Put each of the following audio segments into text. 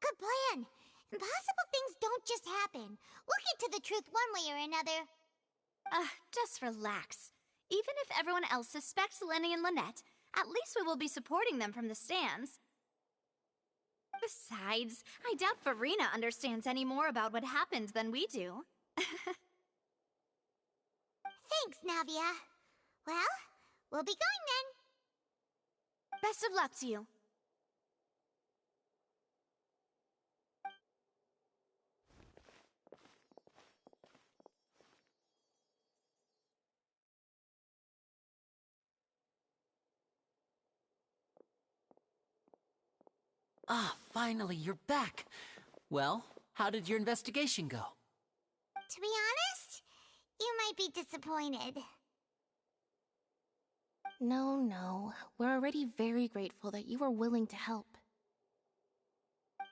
Good plan. Impossible things don't just happen. We'll get to the truth one way or another. Just relax. Even if everyone else suspects Lenny and Lynette, at least we will be supporting them from the stands. Besides, I doubt Farina understands any more about what happened than we do. Thanks, Navia. Well, we'll be going then. Best of luck to you. Ah, finally, you're back. Well, how did your investigation go? To be honest, you might be disappointed. No. We're already very grateful that you were willing to help.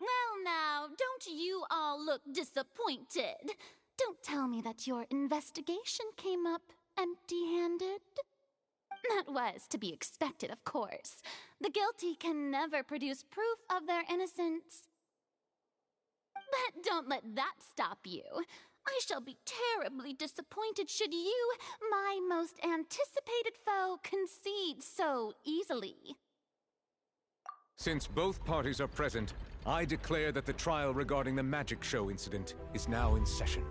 Well now, don't you all look disappointed? Don't tell me that your investigation came up empty-handed. That was to be expected, of course. The guilty can never produce proof of their innocence. But don't let that stop you. I shall be terribly disappointed should you, my most anticipated foe, concede so easily. Since both parties are present, I declare that the trial regarding the magic show incident is now in session.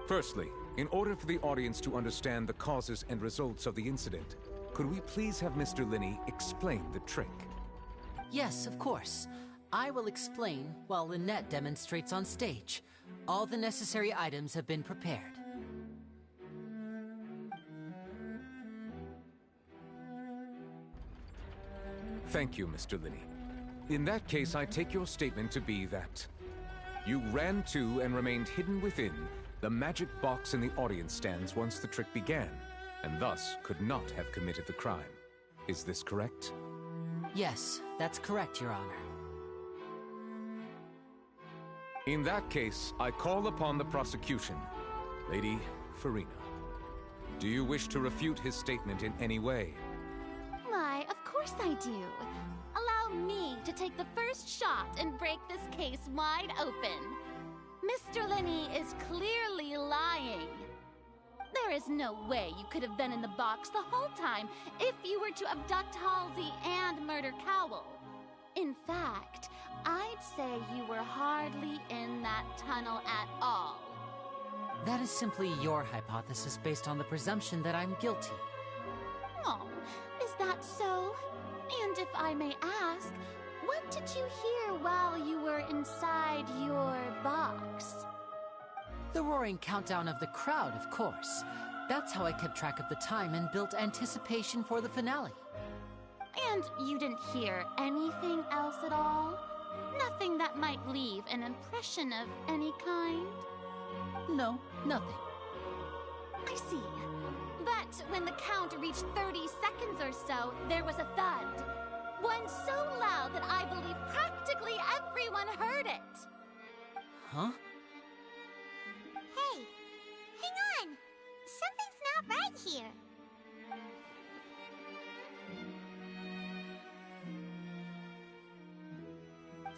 Firstly, in order for the audience to understand the causes and results of the incident, could we please have Mr. Linney explain the trick? Yes, of course. I will explain while Lynette demonstrates on stage. All the necessary items have been prepared. Thank you, Mr. Linney. In that case, I take your statement to be that you ran to and remained hidden within the magic box in the audience stands once the trick began, and thus could not have committed the crime. Is this correct? Yes, that's correct, Your Honor. In that case, I call upon the prosecution. Lady Farina, do you wish to refute his statement in any way? Why, of course I do. Allow me to take the first shot and break this case wide open. Mr. Linney is clearly lying. There is no way you could have been in the box the whole time if you were to abduct Halsey and murder Cowell. In fact, I'd say you were hardly in that tunnel at all. That is simply your hypothesis based on the presumption that I'm guilty. Oh, is that so? And if I may ask, what did you hear while you were inside your box? The roaring countdown of the crowd, of course. That's how I kept track of the time and built anticipation for the finale. And you didn't hear anything else at all? Nothing that might leave an impression of any kind? No, nothing. I see. But when the count reached 30 seconds or so, there was a thud. One so loud that I believe practically everyone heard it. Huh? Hey, hang on. Something's not right here.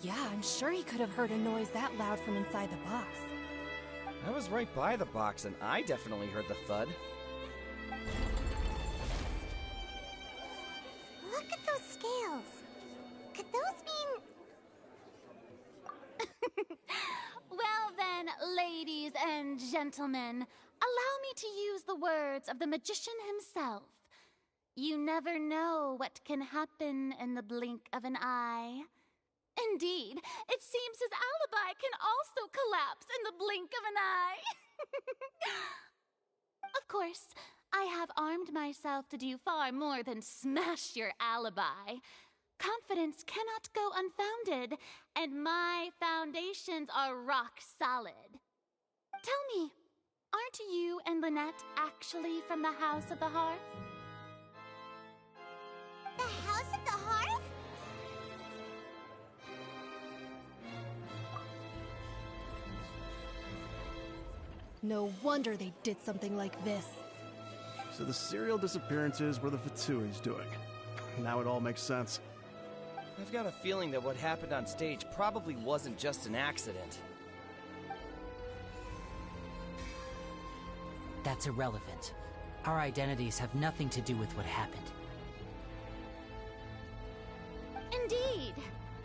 Yeah, I'm sure he could have heard a noise that loud from inside the box. I was right by the box, and I definitely heard the thud. Look at those scales. Could those mean... Well then, ladies and gentlemen, allow me to use the words of the magician himself. You never know what can happen in the blink of an eye. Indeed, it seems his alibi can also collapse in the blink of an eye. Of course, I have armed myself to do far more than smash your alibi. Confidence cannot go unfounded, and my foundations are rock solid. Tell me, aren't you and Lynette actually from the House of the Hearth? The House of the Hearth? No wonder they did something like this. So the serial disappearances were the Fatsui's doing. Now it all makes sense. I've got a feeling that what happened on stage probably wasn't just an accident. That's irrelevant. Our identities have nothing to do with what happened. Indeed.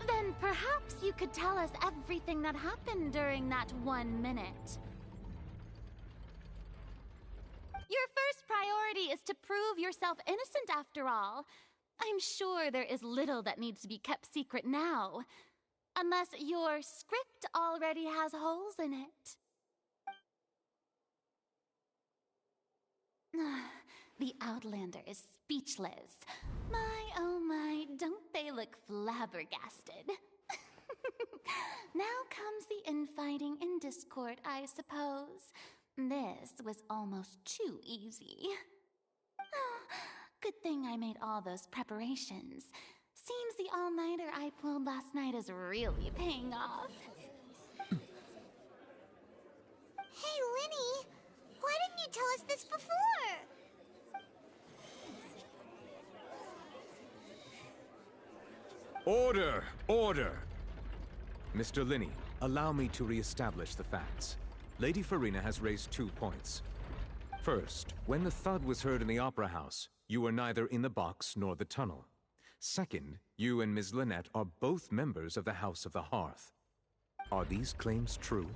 Then perhaps you could tell us everything that happened during that 1 minute. Your first priority is to prove yourself innocent after all. I'm sure there is little that needs to be kept secret now. Unless your script already has holes in it. The Outlander is speechless. My, oh my, don't they look flabbergasted? Now comes the infighting in Discord, I suppose. This was almost too easy. Good thing I made all those preparations. Seems the all-nighter I pulled last night is really paying off. Hey, Linny, why didn't you tell us this before? Order! Order! Mr. Linney, allow me to re-establish the facts. Lady Farina has raised 2 points. First, when the thud was heard in the Opera House, you were neither in the box nor the tunnel. Second, you and Ms. Lynette are both members of the House of the Hearth. Are these claims true?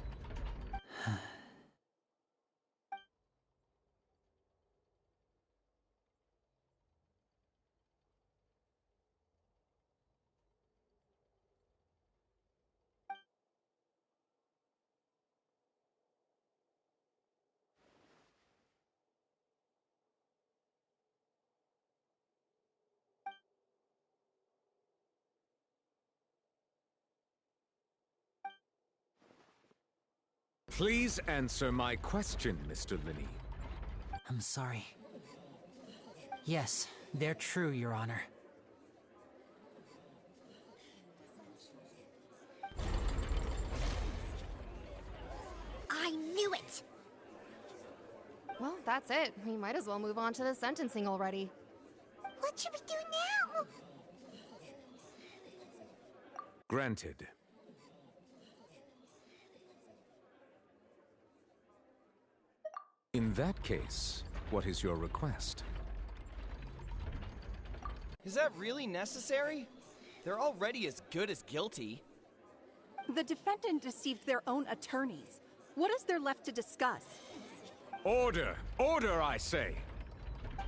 Please answer my question, Mr. Linney. I'm sorry. Yes, they're true, Your Honor. I knew it! Well, that's it. We might as well move on to the sentencing already. What should we do now? Granted. In that case, what is your request? Is that really necessary? They're already as good as guilty. The defendant deceived their own attorneys. What is there left to discuss? Order! Order, I say!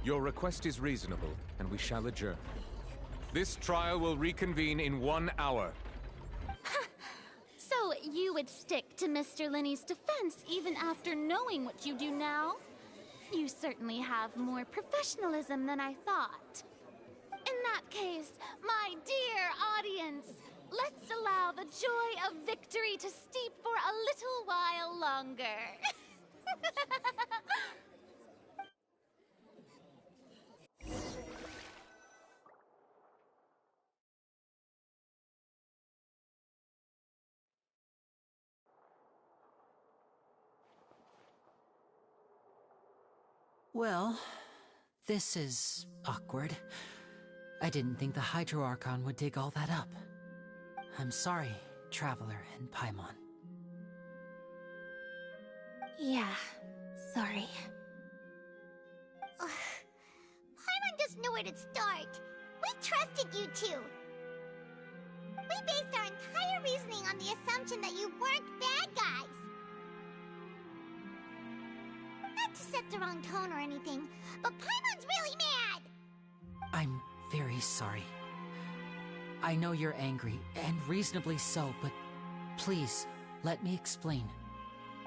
Your request is reasonable, and we shall adjourn. This trial will reconvene in 1 hour. So you would stick to Mr. Linney's defense even after knowing what you do now? You certainly have more professionalism than I thought. In that case, my dear audience, let's allow the joy of victory to steep for a little while longer. Well, this is awkward. I didn't think the Hydro Archon would dig all that up. I'm sorry, Traveler and Paimon. Yeah, sorry. Paimon doesn't know where to start. We trusted you two. We based our entire reasoning on the assumption that you weren't bad guys. Not to set the wrong tone or anything, but Paimon's really mad! I'm very sorry. I know you're angry, and reasonably so, but please, let me explain.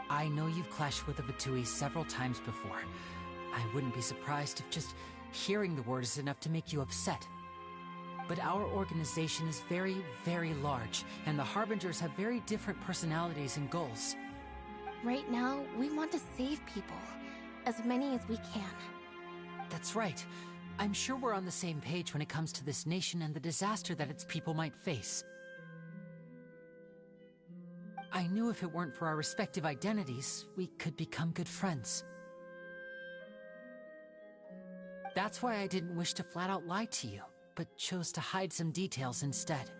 I know you've clashed with the Fatui several times before. I wouldn't be surprised if just hearing the word is enough to make you upset. But our organization is very, very large, and the Harbingers have very different personalities and goals. Right now, we want to save people. As many as we can. That's right. I'm sure we're on the same page when it comes to this nation and the disaster that its people might face. I knew if it weren't for our respective identities, we could become good friends. That's why I didn't wish to flat out lie to you, but chose to hide some details instead.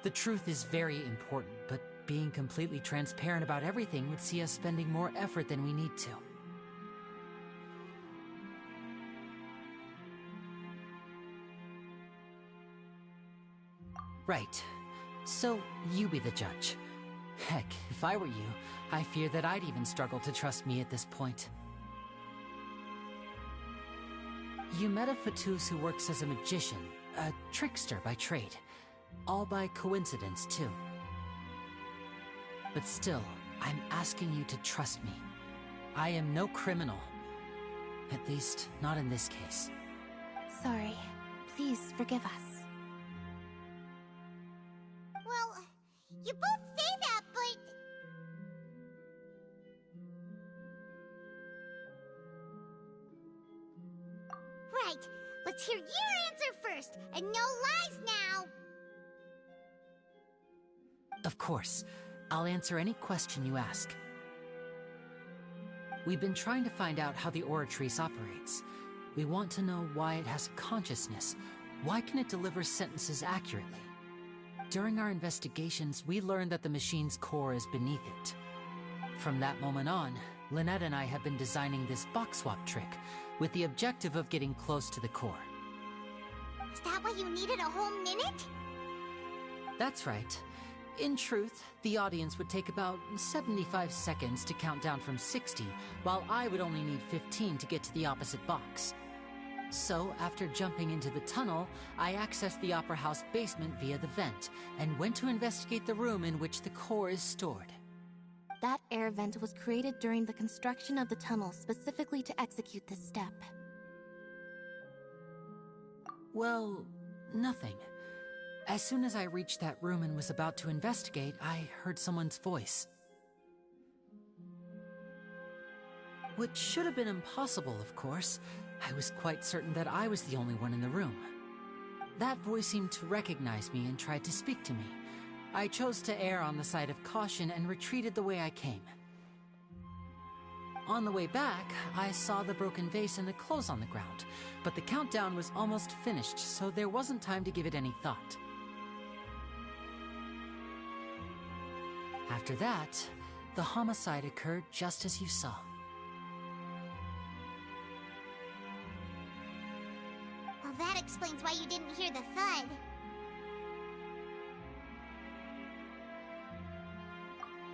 The truth is very important, but being completely transparent about everything would see us spending more effort than we need to. Right. So, you be the judge. Heck, if I were you, I fear that I'd even struggle to trust me at this point. You met a Fatus who works as a magician, a trickster by trade. All by coincidence, too. But still, I'm asking you to trust me. I am no criminal. At least, not in this case. Sorry. Please forgive us. Well, you both say that, but... Right, let's hear your answer first, and no lies now! Of course. I'll answer any question you ask. We've been trying to find out how the Oratrice operates. We want to know why it has a consciousness. Why can it deliver sentences accurately? During our investigations, we learned that the machine's core is beneath it. From that moment on, Lynette and I have been designing this box swap trick, with the objective of getting close to the core. Is that why you needed a whole minute? That's right. In truth, the audience would take about 75 seconds to count down from 60, while I would only need 15 to get to the opposite box. So, after jumping into the tunnel, I accessed the Opera House basement via the vent, and went to investigate the room in which the core is stored. That air vent was created during the construction of the tunnel specifically to execute this step. Well, nothing. As soon as I reached that room and was about to investigate, I heard someone's voice. Which should have been impossible, of course. I was quite certain that I was the only one in the room. That voice seemed to recognize me and tried to speak to me. I chose to err on the side of caution and retreated the way I came. On the way back, I saw the broken vase and the clothes on the ground, but the countdown was almost finished, so there wasn't time to give it any thought. After that, the homicide occurred just as you saw. Well, that explains why you didn't hear the thud.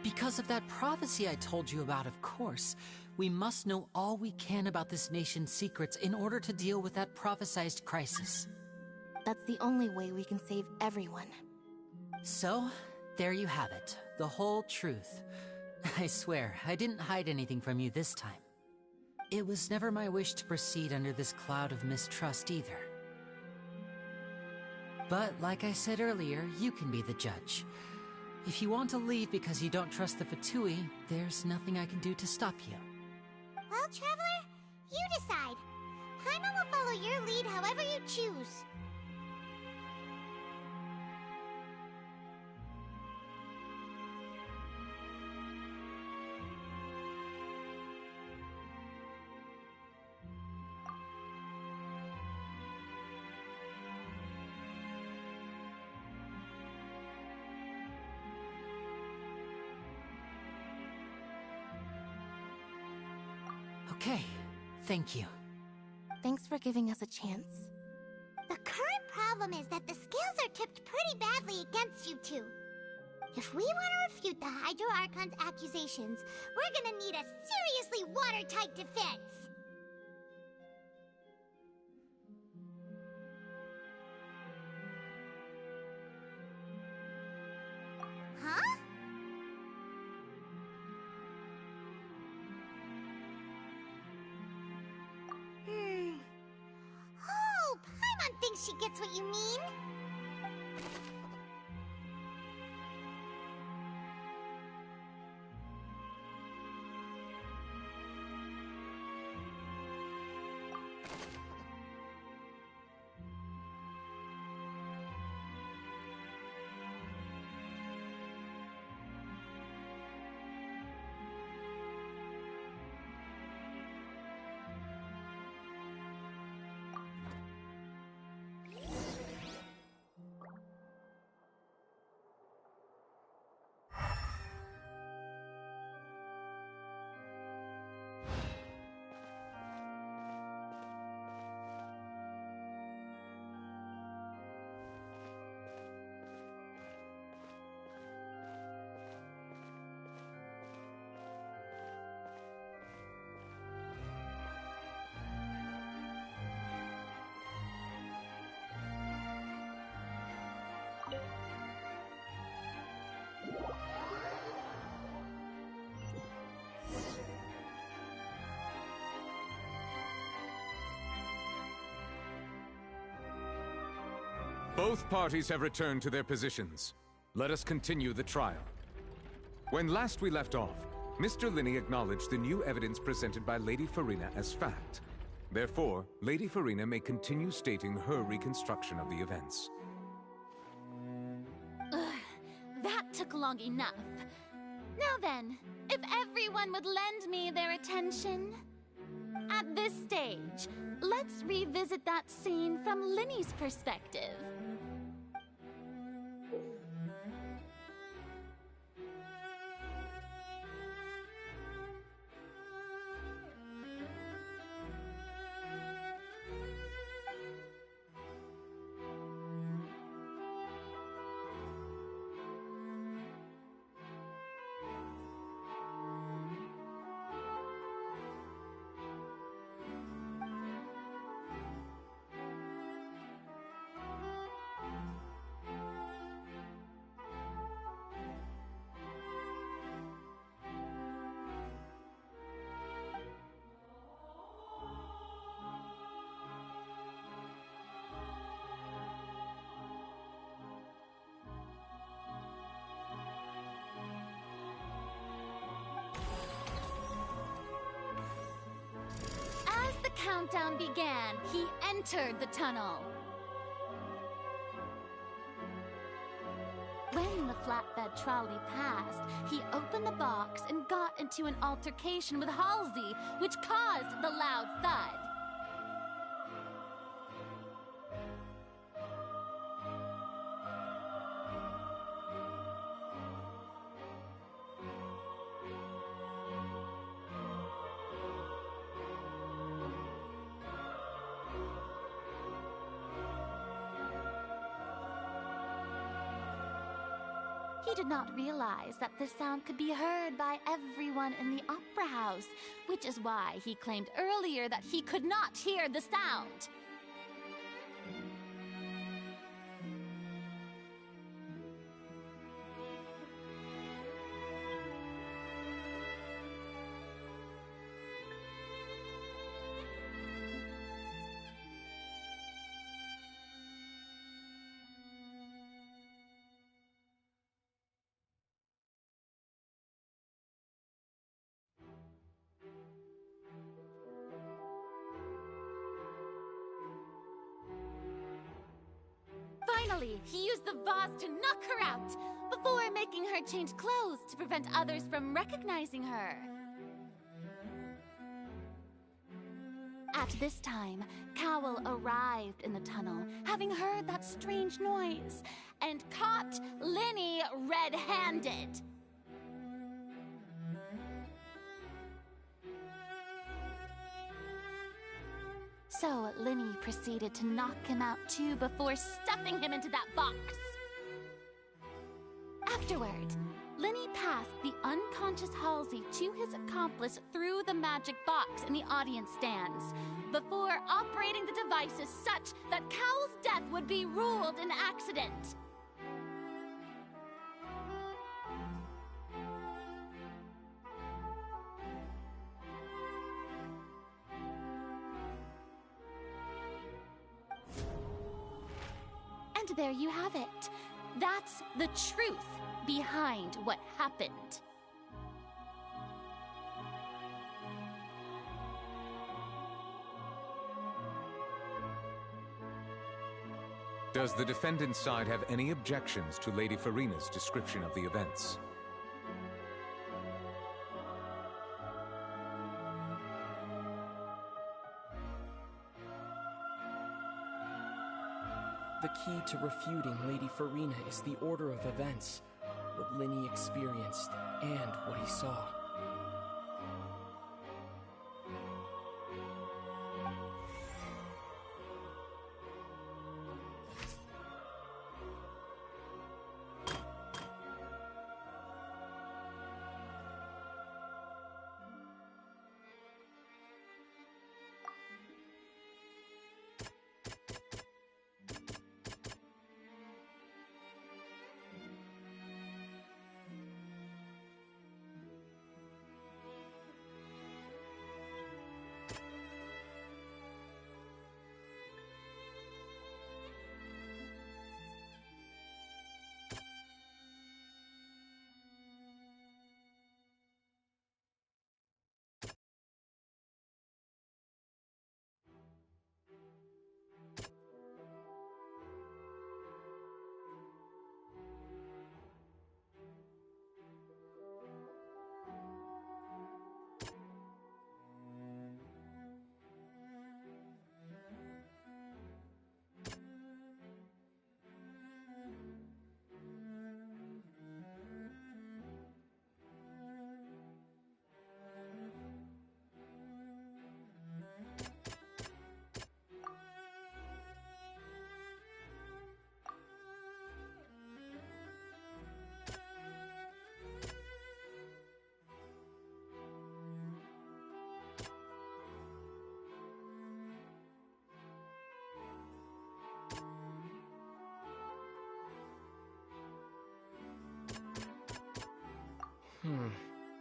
Because of that prophecy I told you about, of course. We must know all we can about this nation's secrets in order to deal with that prophesized crisis. That's the only way we can save everyone. So, there you have it. The whole truth. I swear, I didn't hide anything from you this time. It was never my wish to proceed under this cloud of mistrust either. But, like I said earlier, you can be the judge. If you want to leave because you don't trust the Fatui, there's nothing I can do to stop you. Well, Traveler, you decide. Paimon will follow your lead however you choose. Okay, thank you. Thanks for giving us a chance. The current problem is that the scales are tipped pretty badly against you two. If we want to refute the Hydro Archon's accusations, we're gonna need a seriously watertight defense. Huh? Oh, Paimon thinks she gets what you mean. Both parties have returned to their positions. Let us continue the trial. When last we left off, Mr. Linney acknowledged the new evidence presented by Lady Farina as fact. Therefore, Lady Farina may continue stating her reconstruction of the events. That took long enough. Now then, if everyone would lend me their attention. At this stage, let's revisit that scene from Linney's perspective. Countdown began, he entered the tunnel. When the flatbed trolley passed, he opened the box and got into an altercation with Halsey, which caused the loud thud. He did not realize that the sound could be heard by everyone in the opera house, which is why he claimed earlier that he could not hear the sound. Finally, he used the vase to knock her out, before making her change clothes to prevent others from recognizing her. At this time, Cowell arrived in the tunnel, having heard that strange noise, and caught Linney red-handed. So Linny proceeded to knock him out too before stuffing him into that box. Afterward, Linny passed the unconscious Halsey to his accomplice through the magic box in the audience stands, before operating the devices such that Cowl's death would be ruled an accident. And there you have it. That's the truth behind what happened. Does the defendant's side have any objections to Lady Farina's description of the events? The key to refuting Lady Farina is the order of events, what Linny experienced, and what he saw.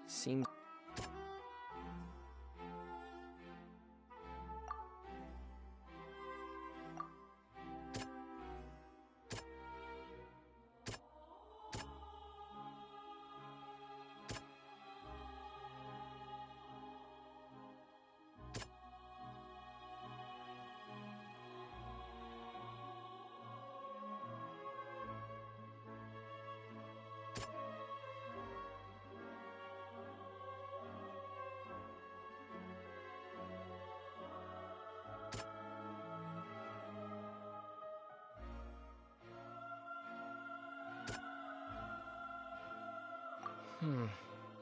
Seems...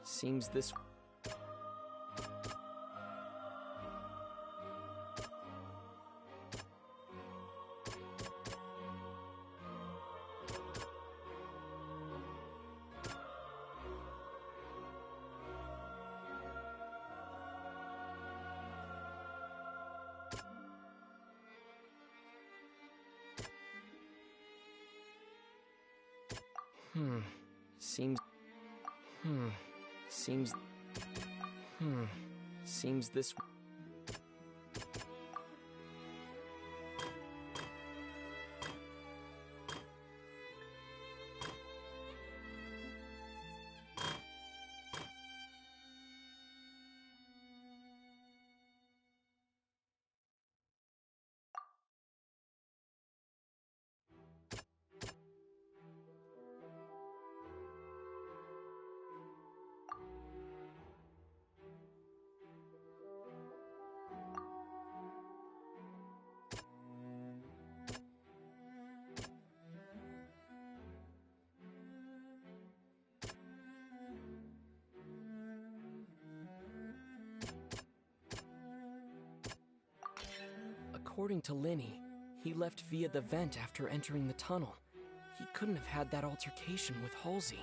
Seems this... Seems... Seems this... According to Linny, he left via the vent after entering the tunnel. He couldn't have had that altercation with Halsey.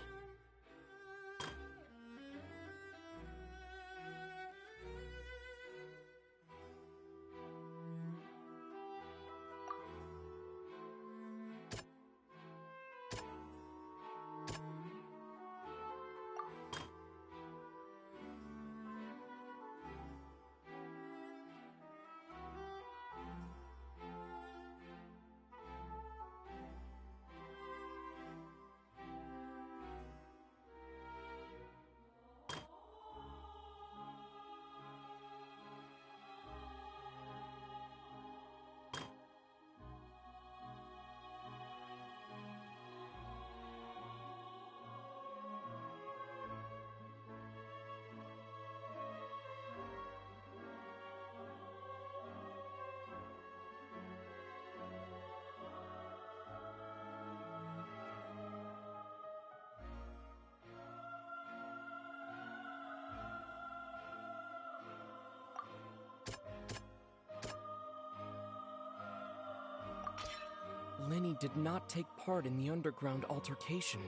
Linny did not take part in the underground altercation.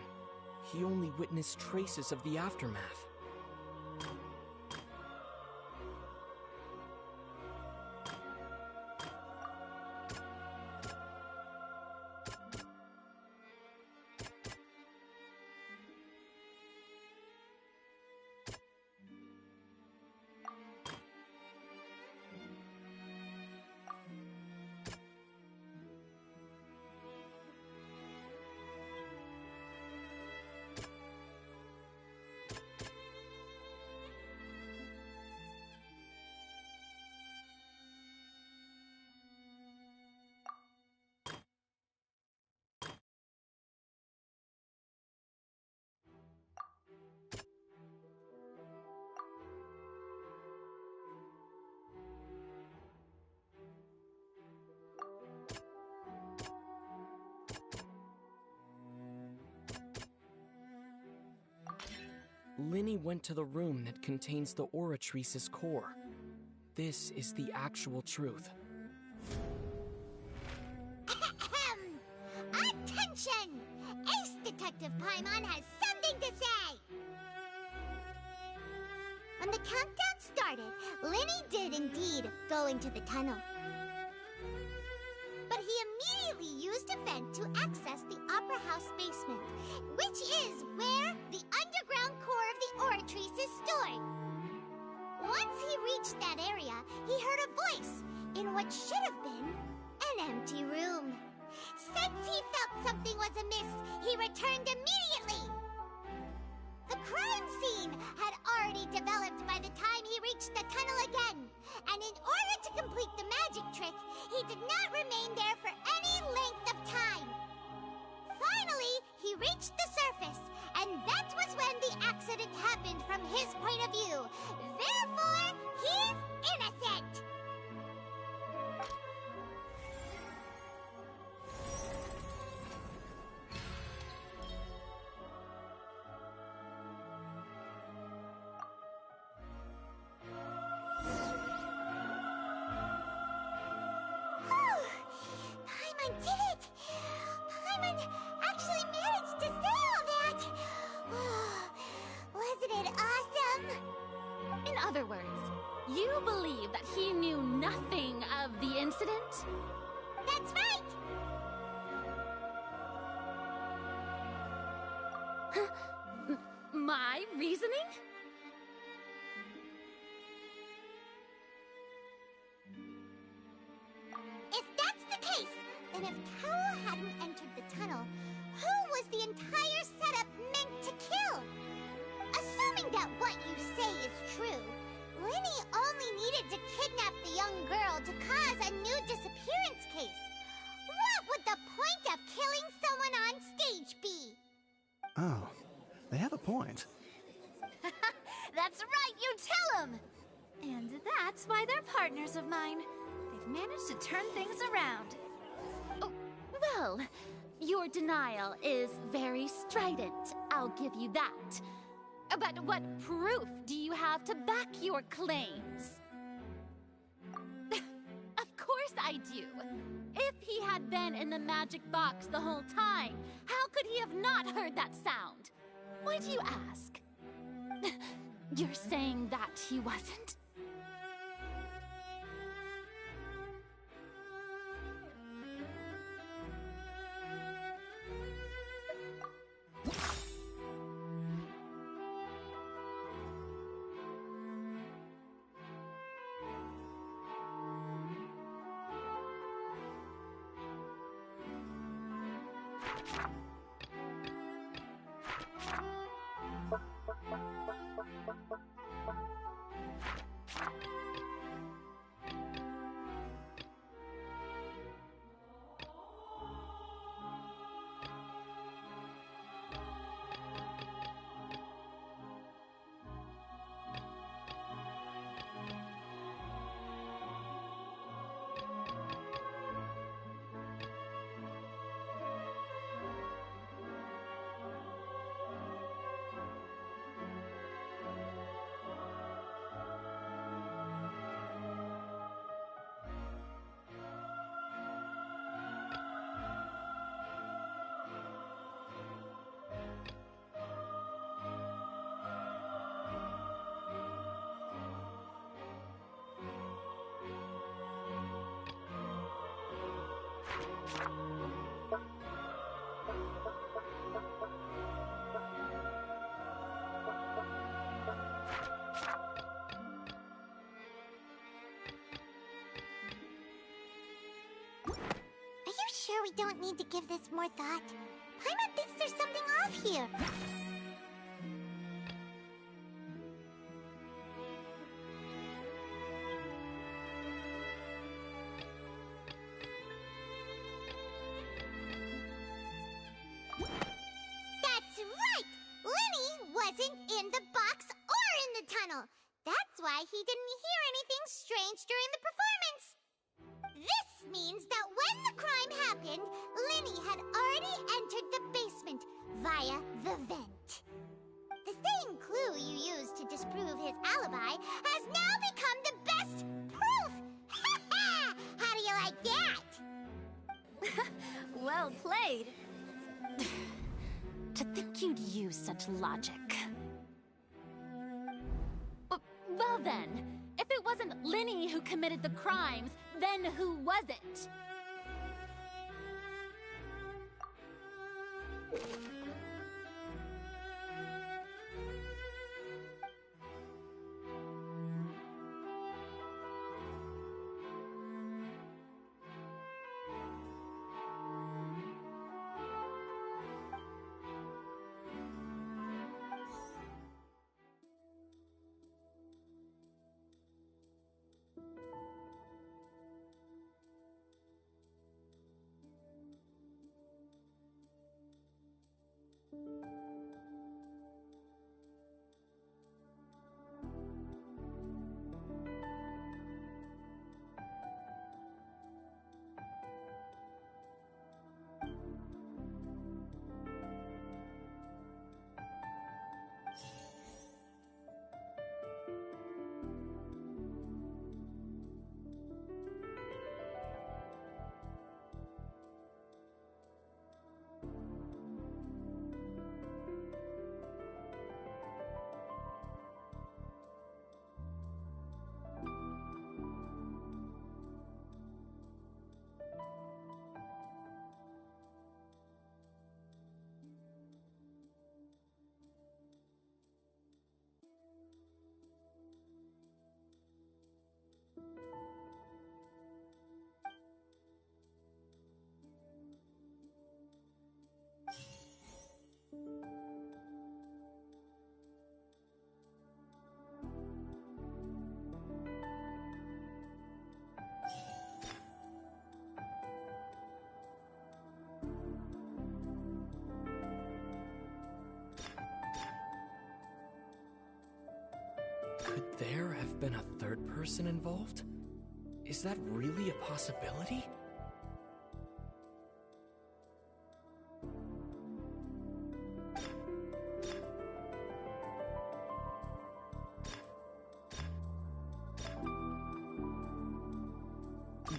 He only witnessed traces of the aftermath. Linny went to the room that contains the Oratrice's core. This is the actual truth. Attention! Ace Detective Paimon has something to say! When the countdown started, Linny did indeed go into the tunnel. But he immediately used a vent to access the Opera House basement, which is where the underground core of the Oratrice is stored. Once he reached that area, he heard a voice in what should have been an empty room. Since he felt something was amiss, he returned immediately. The crime scene had already developed by the time he reached the tunnel again, and in order to complete the magic trick, he did not remain there for any length of time. Finally, he reached the surface, and that was when the accident happened from his point of view. Therefore, he's innocent! Paimon did it! Paimon actually managed to say all that! Wasn't it awesome? In other words, you believe that he knew nothing of the incident? That's right! My reasoning? If that's the case, then if Carol hadn't entered the tunnel, who was the entire setup meant to kill? Assuming that what you say is true, Linny only needed to kidnap the young girl to cause a new disappearance case. What would the point of killing someone on stage be? Oh, they have a point. That's right, you tell them! And that's why they're partners of mine. They've managed to turn things around. Oh, well, your denial is very strident, I'll give you that. But what proof do you have to back your claims? Of course course I do. If he had been in the magic box the whole time, how could he have not heard that sound? Why do you ask? You're saying that he wasn't? Sure we don't need to give this more thought? Paimon thinks there's something off here. That's right! Lenny wasn't in the box or in the tunnel. That's why he didn't hear anything strange during the performance. This means that when the crime happened, Lenny had already entered the basement via the vent. The same clue you used to disprove his alibi has now become the best proof! How do you like that? Well played. To think you'd use such logic. Well then, if it wasn't Lenny who committed the crimes, then who was it? Could there have been a third person involved? Is that really a possibility?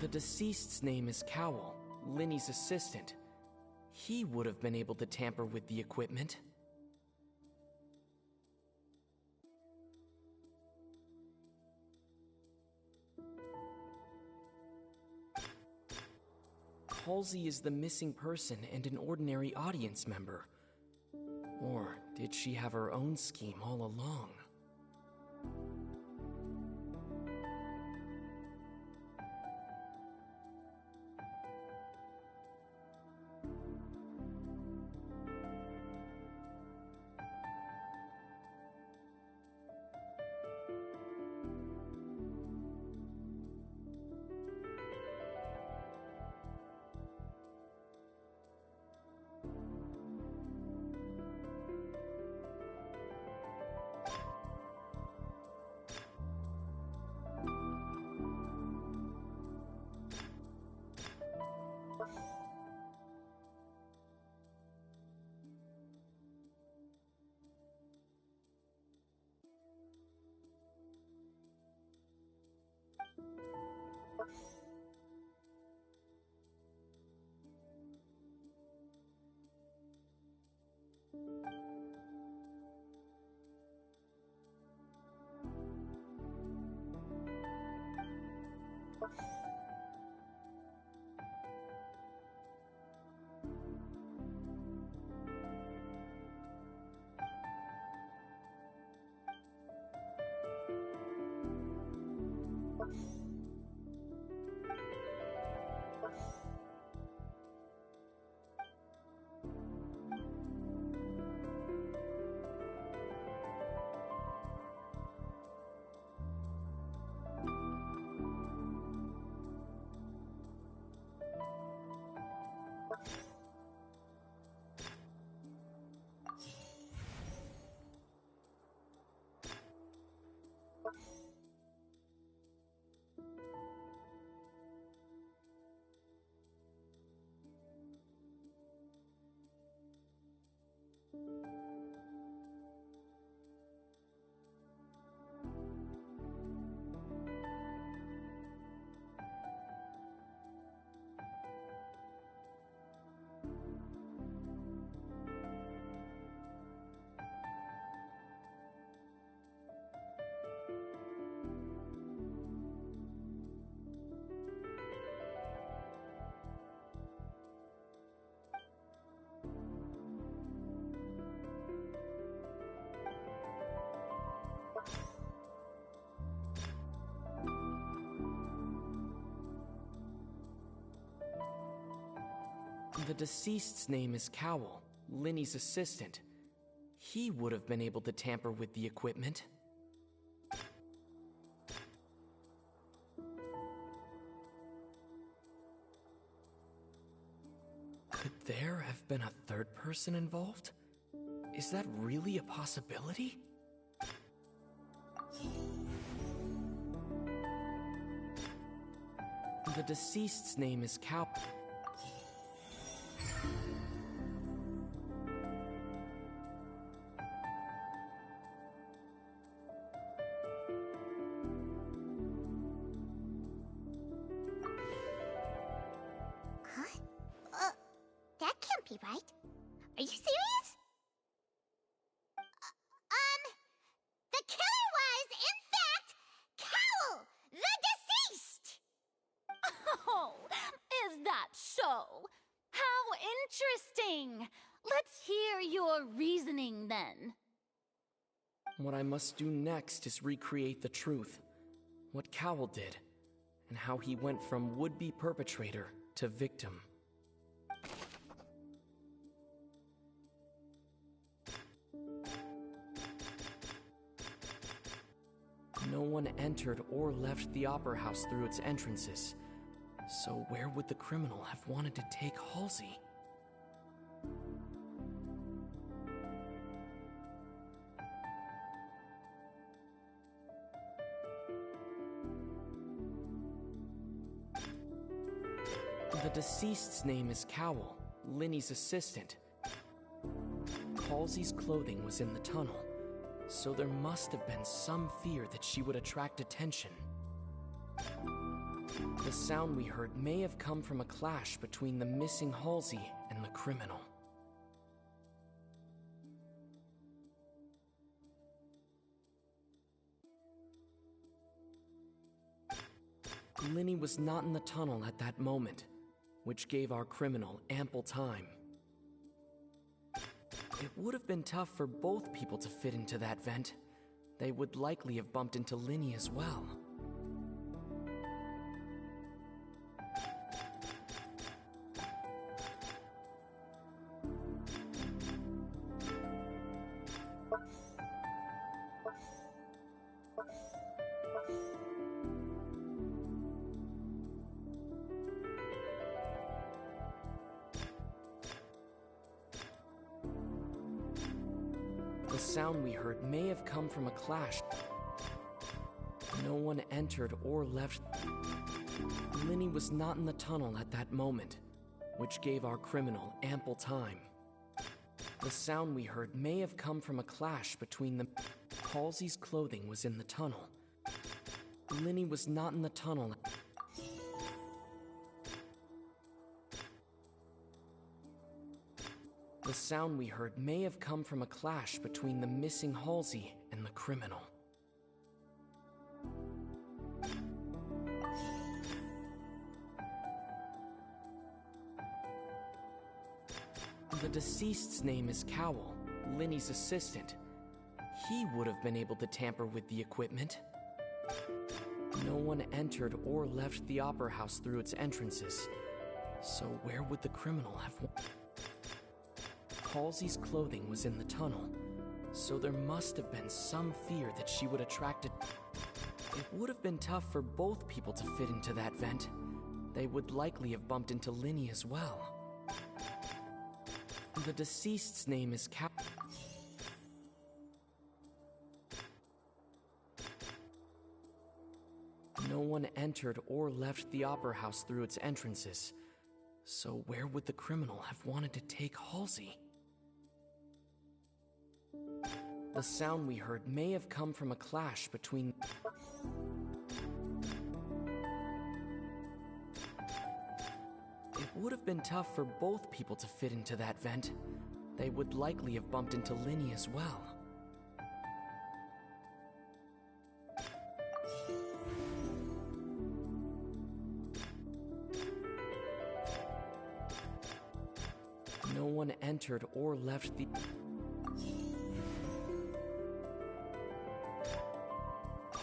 The The deceased's name is Cowl, Linny's assistant. He would have been able to tamper with the equipment. Halsey is the missing person and an ordinary audience member. Or did she have her own scheme all along? The deceased's name is Cowl, Linny's assistant. He would have been able to tamper with the equipment. Could there have been a third person involved? Is that really a possibility? The deceased's name is Cowl. That can't be right. Are you serious? The killer was, in fact, Cowl, the deceased! Oh, is that so? How interesting! Let's hear your reasoning then. What I must do next is recreate the truth. What Cowl did, and how he went from would-be perpetrator to victim. No one entered or left the Opera House through its entrances. So where would the criminal have wanted to take Halsey? The deceased's name is Cowl, Linny's assistant. Halsey's clothing was in the tunnel, so there must have been some fear that she would attract attention. The sound we heard may have come from a clash between the missing Halsey and the criminal. Linny was not in the tunnel at that moment, which gave our criminal ample time. It would have been tough for both people to fit into that vent. They would likely have bumped into Linny as well. The sound we heard may have come from a clash. No one entered or left. Linny was not in the tunnel at that moment, which gave our criminal ample time. The sound we heard may have come from a clash between them. Halsey's clothing was in the tunnel. Linny was not in the tunnel. The sound we heard may have come from a clash between the missing Halsey and the criminal. The deceased's name is Cowell, Linny's assistant. He would have been able to tamper with the equipment. No one entered or left the Opera House through its entrances. So where would the criminal have... Halsey's clothing was in the tunnel, so there must have been some fear that she would attract it. It would have been tough for both people to fit into that vent. They would likely have bumped into Linny as well. The deceased's name is No one entered or left the Opera House through its entrances, so where would the criminal have wanted to take Halsey? The sound we heard may have come from a clash between... It would have been tough for both people to fit into that vent. They would likely have bumped into Linny as well. No one entered or left the...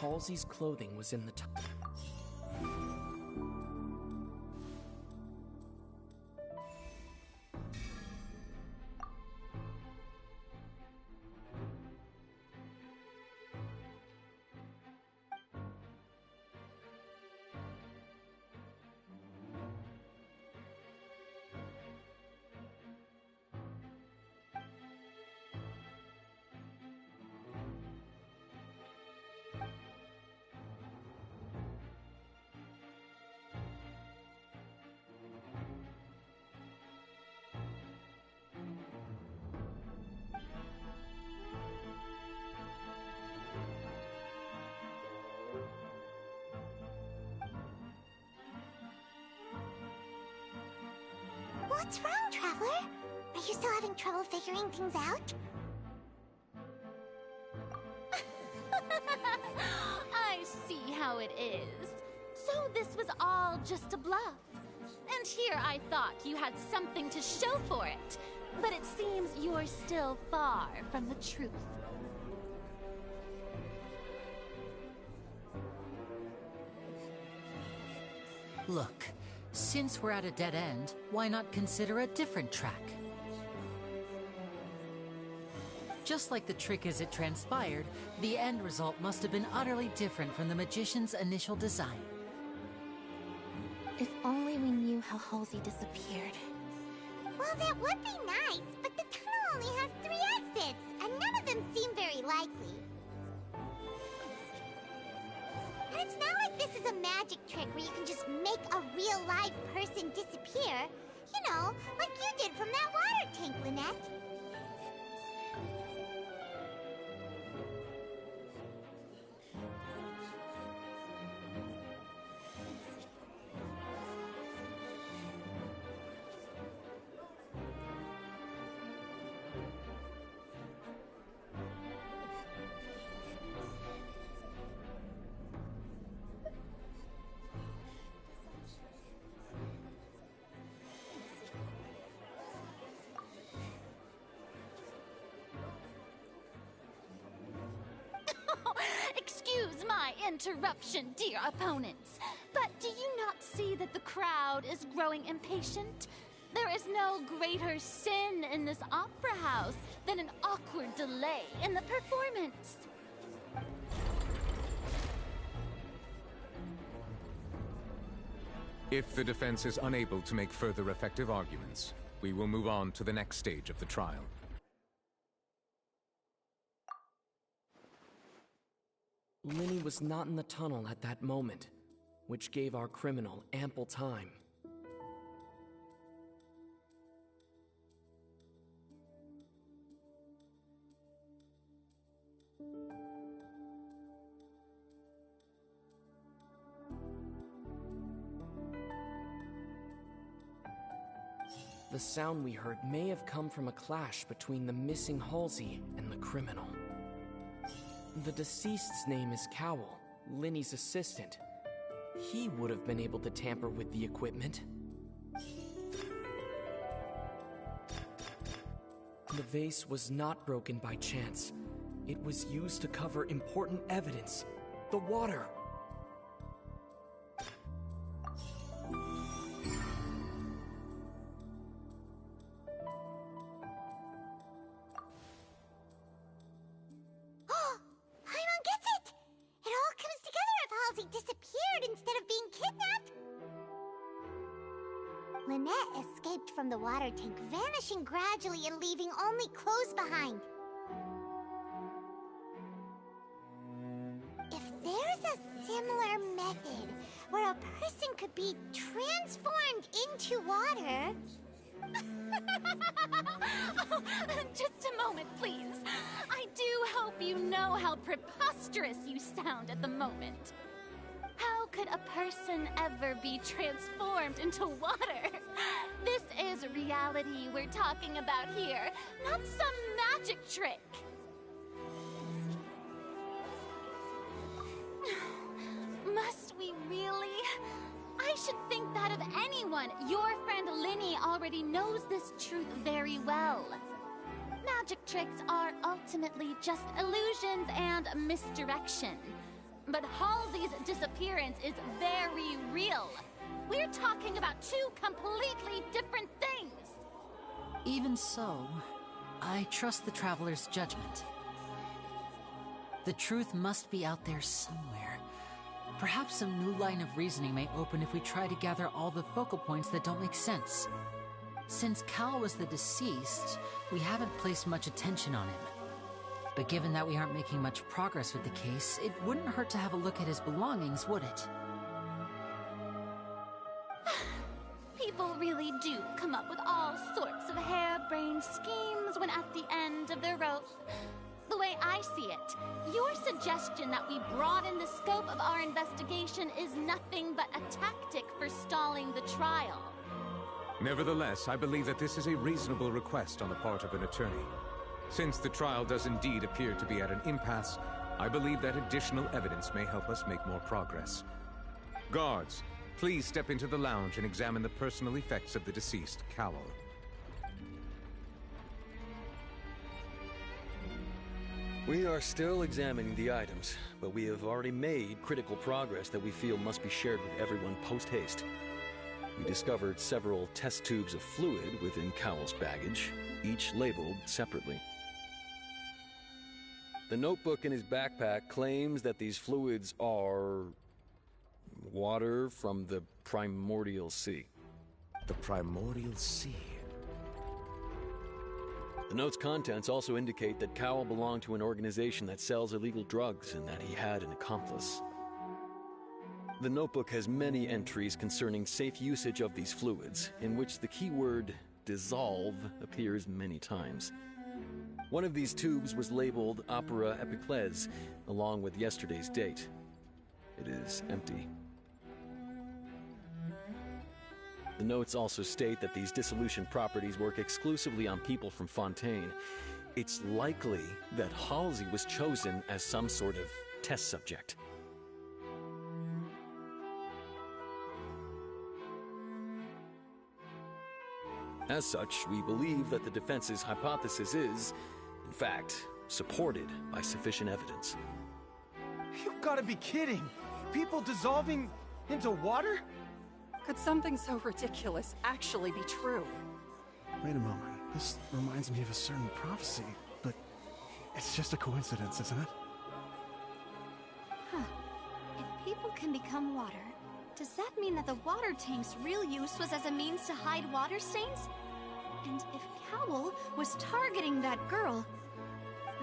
Halsey's clothing was in the What's wrong, Traveler? Are you still having trouble figuring things out? I see how it is. So this was all just a bluff. And here I thought you had something to show for it. But it seems you're still far from the truth. Look, since we're at a dead end, why not consider a different track? Just like the trick as it transpired, the end result must have been utterly different from the magician's initial design. If only we knew how Halsey disappeared. Well, that would be nice, but the tunnel only has 3 exits, and none of them seem very likely. And it's not like this is a magic trick where you can just make a real live person disappear. You know, like you did from that water tank, Lynette. interruption, dear opponents. But do you not see that the crowd is growing impatient? There is no greater sin in this opera house than an awkward delay in the performance. If the defense is unable to make further effective arguments, we will move on to the next stage of the trial. Linny was not in the tunnel at that moment, which gave our criminal ample time. The sound we heard may have come from a clash between the missing Halsey and the criminal. The deceased's name is Cowell, Linny's assistant. He would have been able to tamper with the equipment. The vase was not broken by chance. It was used to cover important evidence. The water. Lynette escaped from the water tank, vanishing gradually and leaving only clothes behind. If there's a similar method where a person could be transformed into water... Oh, just a moment, please. I do hope you know how preposterous you sound at the moment. How could a person ever be transformed into water? This is reality we're talking about here, not some magic trick. Must we really? I should think that of anyone. Your friend Linny already knows this truth very well. Magic tricks are ultimately just illusions and misdirection. But Halsey's disappearance is very real. We're talking about two completely different things. Even so, I trust the Traveler's judgment. The truth must be out there somewhere. Perhaps some new line of reasoning may open if we try to gather all the focal points that don't make sense. Since Cal was the deceased, we haven't placed much attention on him. But given that we aren't making much progress with the case, it wouldn't hurt to have a look at his belongings, would it? People really do come up with all sorts of harebrained schemes when at the end of the rope. The way I see it, your suggestion that we broaden the scope of our investigation is nothing but a tactic for stalling the trial. Nevertheless, I believe that this is a reasonable request on the part of an attorney. Since the trial does indeed appear to be at an impasse, I believe that additional evidence may help us make more progress. Guards, please step into the lounge and examine the personal effects of the deceased, Cowell. We are still examining the items, but we have already made critical progress that we feel must be shared with everyone post-haste. We discovered several test tubes of fluid within Cowell's baggage, each labeled separately. The notebook in his backpack claims that these fluids are... water from the Primordial Sea. The Primordial Sea? The note's contents also indicate that Cowell belonged to an organization that sells illegal drugs and that he had an accomplice. The notebook has many entries concerning safe usage of these fluids, in which the keyword dissolve appears many times. One of these tubes was labeled Opera Epiclese, along with yesterday's date. It is empty. The notes also state that these dissolution properties work exclusively on people from Fontaine. It's likely that Halsey was chosen as some sort of test subject. As such, we believe that the defense's hypothesis is, in fact, supported by sufficient evidence. You've gotta be kidding! People dissolving into water? Could something so ridiculous actually be true? Wait a moment. This reminds me of a certain prophecy, but it's just a coincidence, isn't it? Huh. If people can become water, does that mean that the water tank's real use was as a means to hide water stains? And if Cowl was targeting that girl...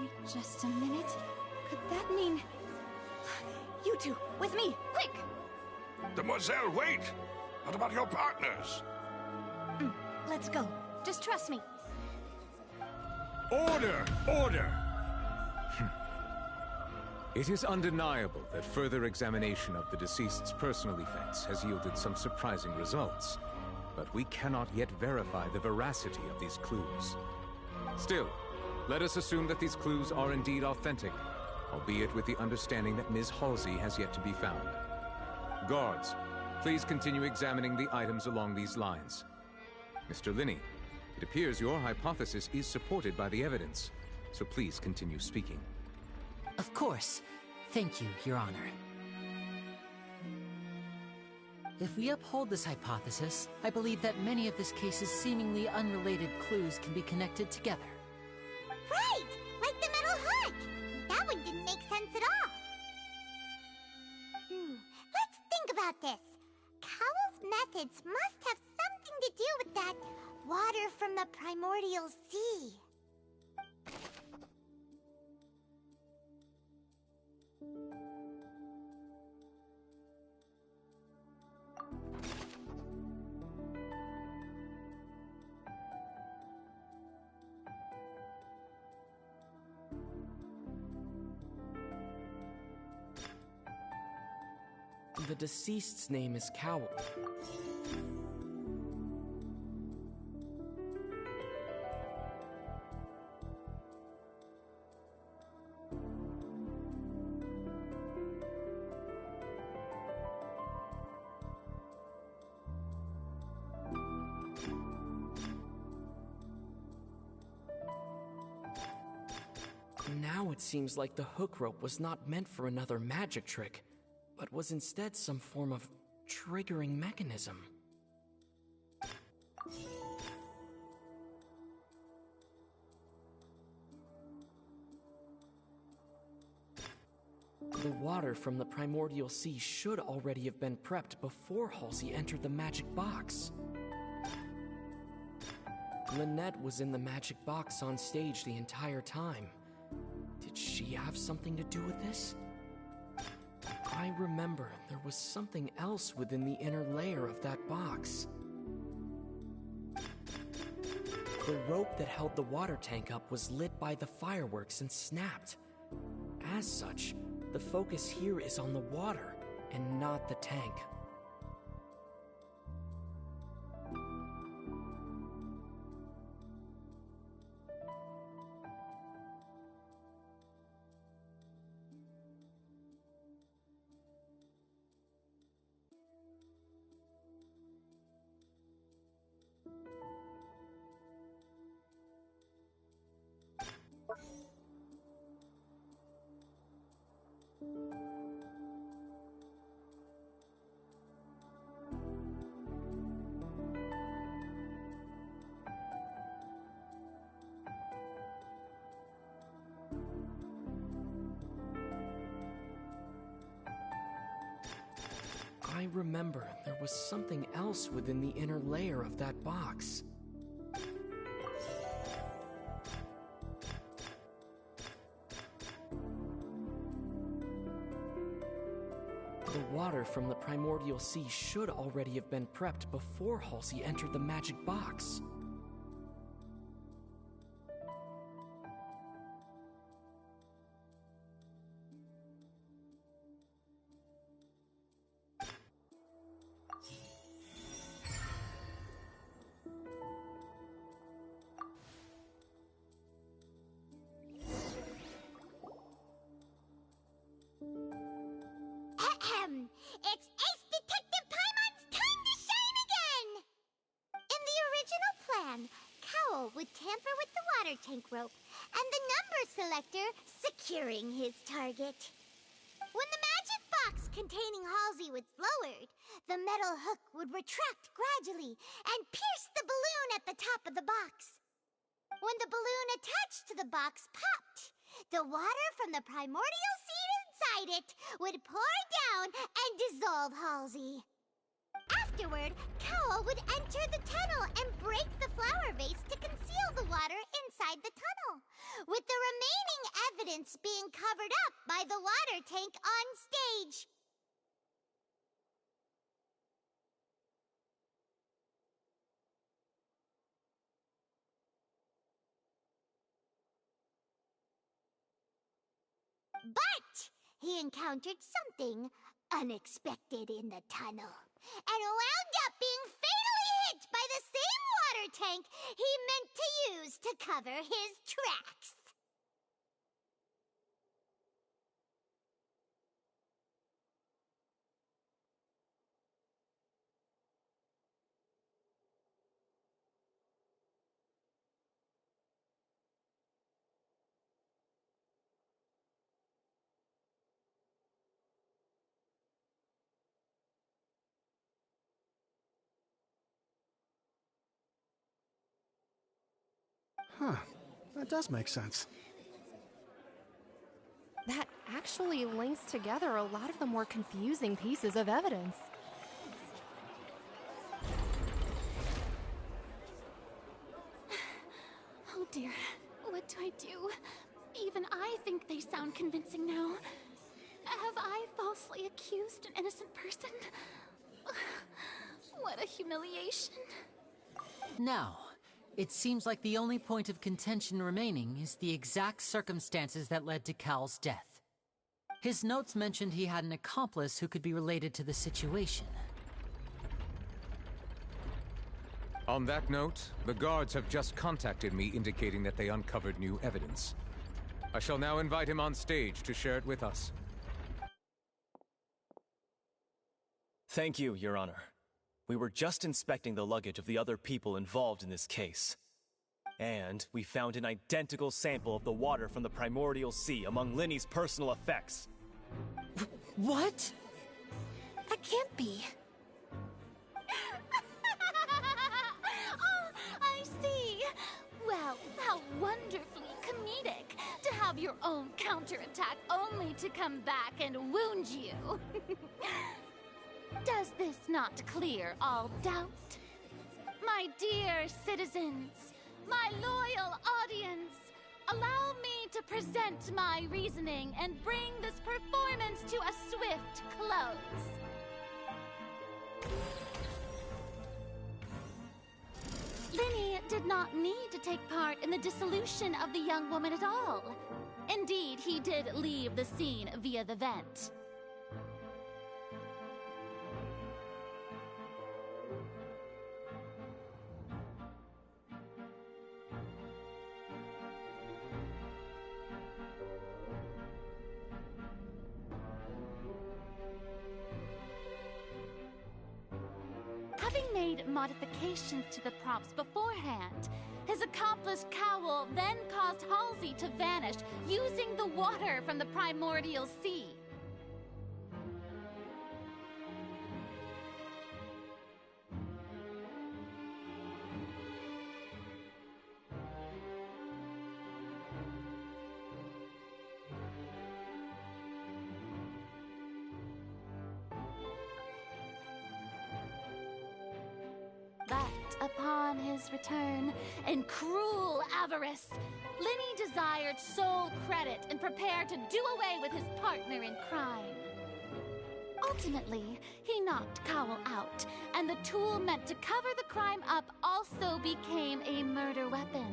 Wait just a minute. Could that mean... You two, with me, quick! Demoiselle, wait! What about your partners? Let's go. Just trust me. Order! Order! It is undeniable that further examination of the deceased's personal effects has yielded some surprising results, but we cannot yet verify the veracity of these clues. Still, let us assume that these clues are indeed authentic, albeit with the understanding that Ms. Halsey has yet to be found. Guards, please continue examining the items along these lines. Mr. Linney, it appears your hypothesis is supported by the evidence, so please continue speaking. Of course. Thank you, Your Honor. If we uphold this hypothesis, I believe that many of this case's seemingly unrelated clues can be connected together. Right! Like the metal hook! That one didn't make sense at all. Let's think about this. Cowell's methods must have something to do with that water from the primordial sea. The deceased's name is Cowl. Now it seems like the hook rope was not meant for another magic trick, but was instead some form of triggering mechanism. The water from the primordial sea should already have been prepped before Halsey entered the magic box. Lynette was in the magic box on stage the entire time. Did she have something to do with this? I remember there was something else within the inner layer of that box. The rope that held the water tank up was lit by the fireworks and snapped. As such, the focus here is on the water and not the tank. I remember there was something else within the inner layer of that box. The water from the primordial sea should already have been prepped before Halsey entered the magic box. It's Ace Detective Paimon's time to shine again! In the original plan, Cowl would tamper with the water tank rope and the number selector securing his target. When the magic box containing Halsey was lowered, the metal hook would retract gradually and pierce the balloon at the top of the box. When the balloon attached to the box popped, the water from the primordial seed inside it would pour down and dissolve Halsey. Afterward, Cowl would enter the tunnel and break the flower vase to conceal the water inside the tunnel, with the remaining evidence being covered up by the water tank on stage. But he encountered something unexpected in the tunnel, and wound up being fatally hit by the same water tank he meant to use to cover his tracks. Huh. That does make sense. That actually links together a lot of the more confusing pieces of evidence. Oh dear, what do I do? Even I think they sound convincing now. Have I falsely accused an innocent person? What a humiliation. Now, it seems like the only point of contention remaining is the exact circumstances that led to Cowl's death. His notes mentioned he had an accomplice who could be related to the situation. On that note, the guards have just contacted me indicating that they uncovered new evidence. I shall now invite him on stage to share it with us. Thank you, Your Honor. We were just inspecting the luggage of the other people involved in this case. And we found an identical sample of the water from the primordial sea among Linny's personal effects. What? That can't be. Oh, I see. Well, how wonderfully comedic to have your own counterattack only to come back and wound you. Does this not clear all doubt? My dear citizens, my loyal audience, allow me to present my reasoning and bring this performance to a swift close. Linny did not need to take part in the dissolution of the young woman at all. Indeed, he did leave the scene via the vent. Having made modifications to the props beforehand, his accomplice Cowl then caused Halsey to vanish using the water from the primordial sea. But upon his return, in cruel avarice, Linny desired sole credit and prepared to do away with his partner in crime. Ultimately, he knocked Cowl out, and the tool meant to cover the crime up also became a murder weapon.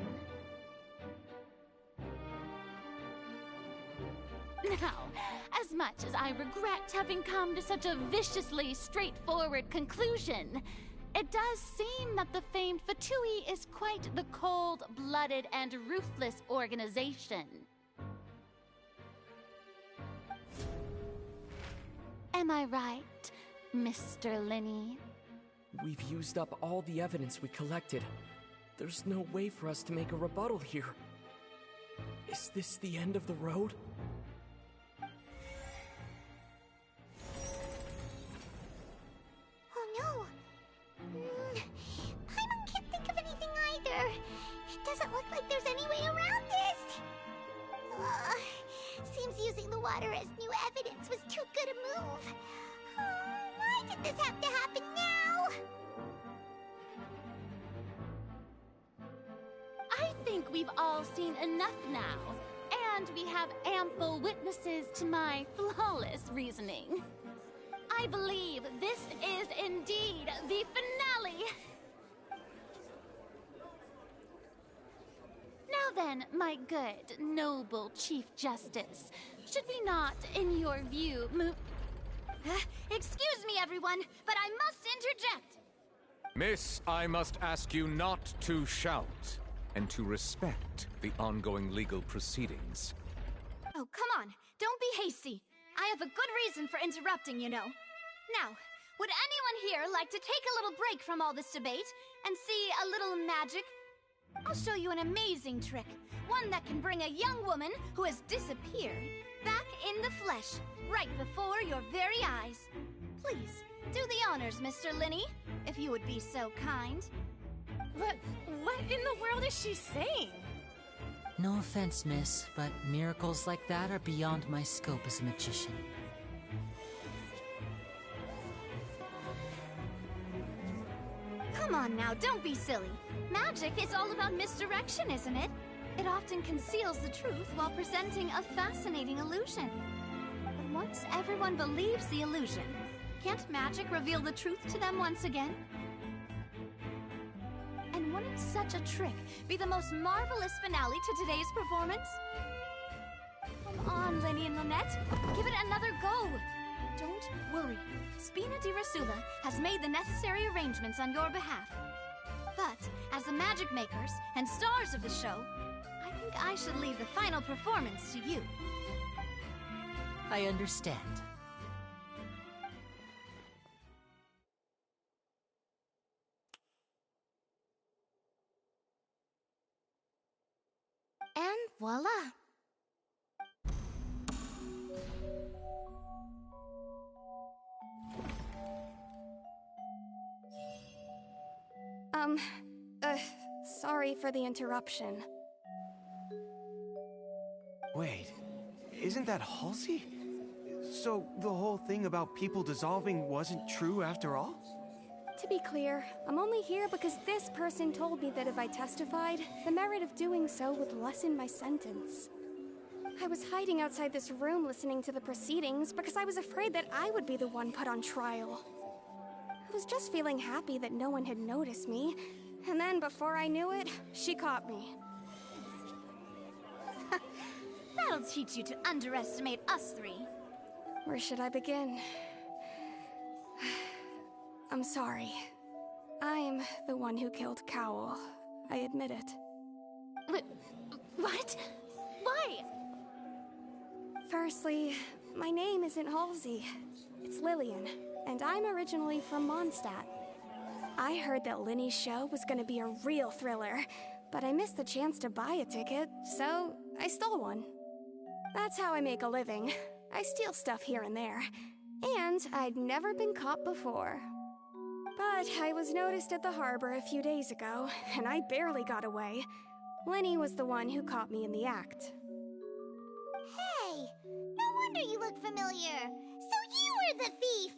Now, as much as I regret having come to such a viciously straightforward conclusion, it does seem that the famed Fatui is quite the cold-blooded and ruthless organization. Am I right, Mr. Linny? We've used up all the evidence we collected. There's no way for us to make a rebuttal here. Is this the end of the road? evidence was too good a move. Why did this have to happen now? I think we've all seen enough now, and we have ample witnesses to my flawless reasoning. I believe this is indeed the finale. Now then, my good, noble Chief Justice, should we not, in your view, move... Excuse me, everyone, but I must interject. Miss, I must ask you not to shout, and to respect the ongoing legal proceedings. Oh, come on. Don't be hasty. I have a good reason for interrupting, you know. Now, would anyone here like to take a little break from all this debate and see a little magic? I'll show you an amazing trick. One that can bring a young woman who has disappeared back in the flesh, right before your very eyes. Please, do the honors, Mr. Linney, if you would be so kind. What in the world is she saying? No offense, miss, but miracles like that are beyond my scope as a magician. Come on now, don't be silly. Magic is all about misdirection, isn't it? It often conceals the truth while presenting a fascinating illusion. But once everyone believes the illusion, can't magic reveal the truth to them once again? And wouldn't such a trick be the most marvelous finale to today's performance? Come on, Lenny and Lynette, give it another go. Don't worry. Spina di Rasula has made the necessary arrangements on your behalf. But, as the magic makers and stars of the show, I think I should leave the final performance to you. I understand. And voila! Sorry for the interruption. Wait, isn't that Halsey? So the whole thing about people dissolving wasn't true after all? To be clear, I'm only here because this person told me that if I testified, the merit of doing so would lessen my sentence. I was hiding outside this room listening to the proceedings because I was afraid that I would be the one put on trial. I was just feeling happy that no one had noticed me, and then before I knew it, she caught me. That'll teach you to underestimate us three. Where should I begin? I'm sorry. I'm the one who killed Cowell. I admit it. What? Why? Firstly, my name isn't Halsey. It's Lillian, and I'm originally from Mondstadt. I heard that Linny's show was gonna be a real thriller, but I missed the chance to buy a ticket, so I stole one. That's how I make a living. I steal stuff here and there, and I'd never been caught before. But I was noticed at the harbor a few days ago, and I barely got away. Linny was the one who caught me in the act. Hey, no wonder you look familiar. So you were the thief!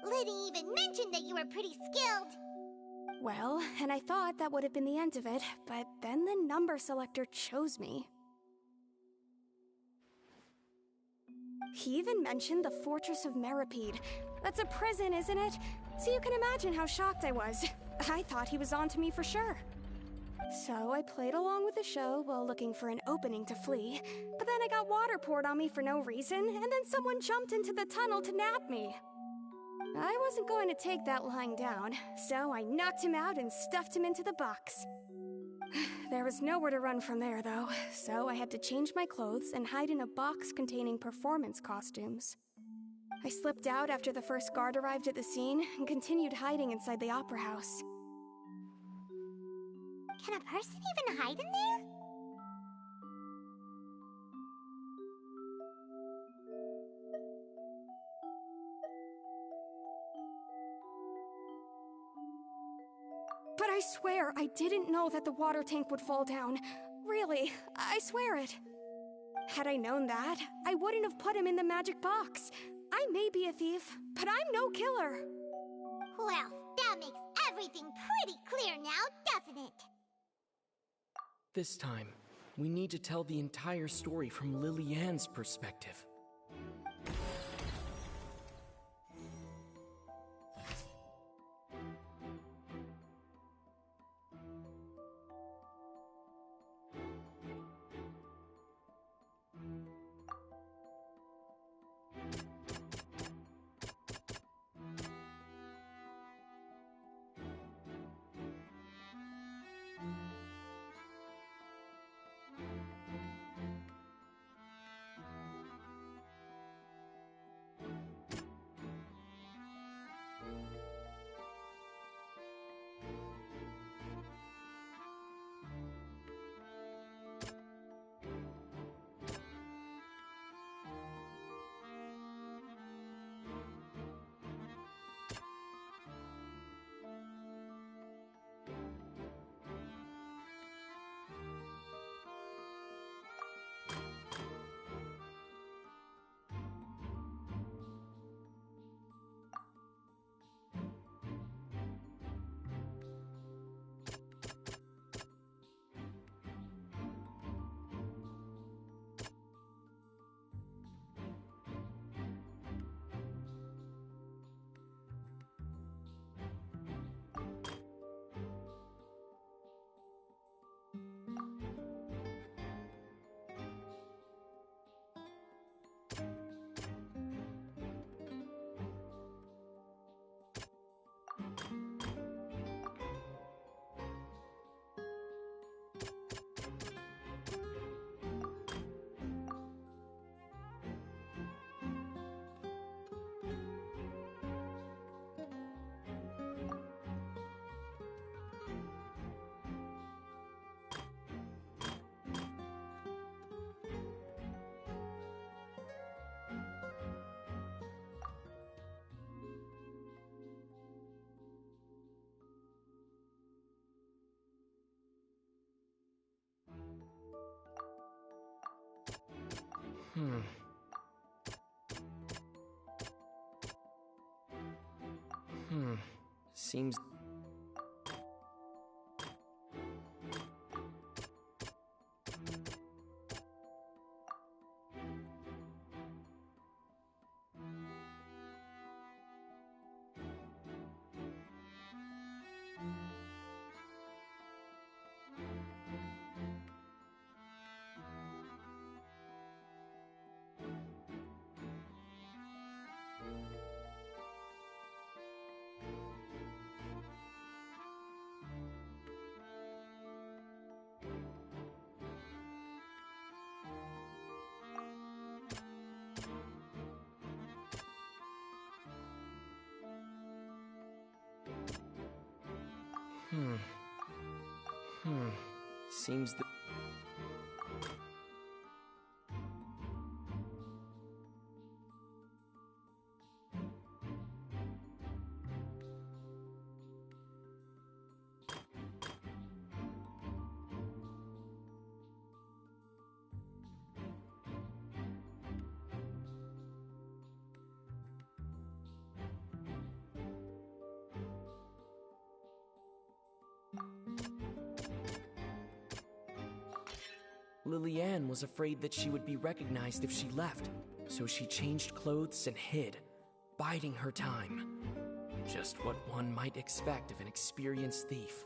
Liddy even mentioned that you were pretty skilled. Well, and I thought that would have been the end of it, but then the number selector chose me. He even mentioned the Fortress of Meripede. That's a prison, isn't it? So you can imagine how shocked I was. I thought he was on to me for sure. So I played along with the show while looking for an opening to flee, but then I got water poured on me for no reason, and then someone jumped into the tunnel to nab me. I wasn't going to take that lying down, so I knocked him out and stuffed him into the box. There was nowhere to run from there, though, so I had to change my clothes and hide in a box containing performance costumes. I slipped out after the first guard arrived at the scene and continued hiding inside the opera house. Can a person even hide in there? But I swear I didn't know that the water tank would fall down. Really, I swear it. Had I known that, I wouldn't have put him in the magic box. I may be a thief, but I'm no killer. Well, that makes everything pretty clear now, doesn't it? This time, we need to tell the entire story from Lily-Ann's perspective. Seems... Seems that... Lily-Ann was afraid that she would be recognized if she left, so she changed clothes and hid, biding her time. Just what one might expect of an experienced thief.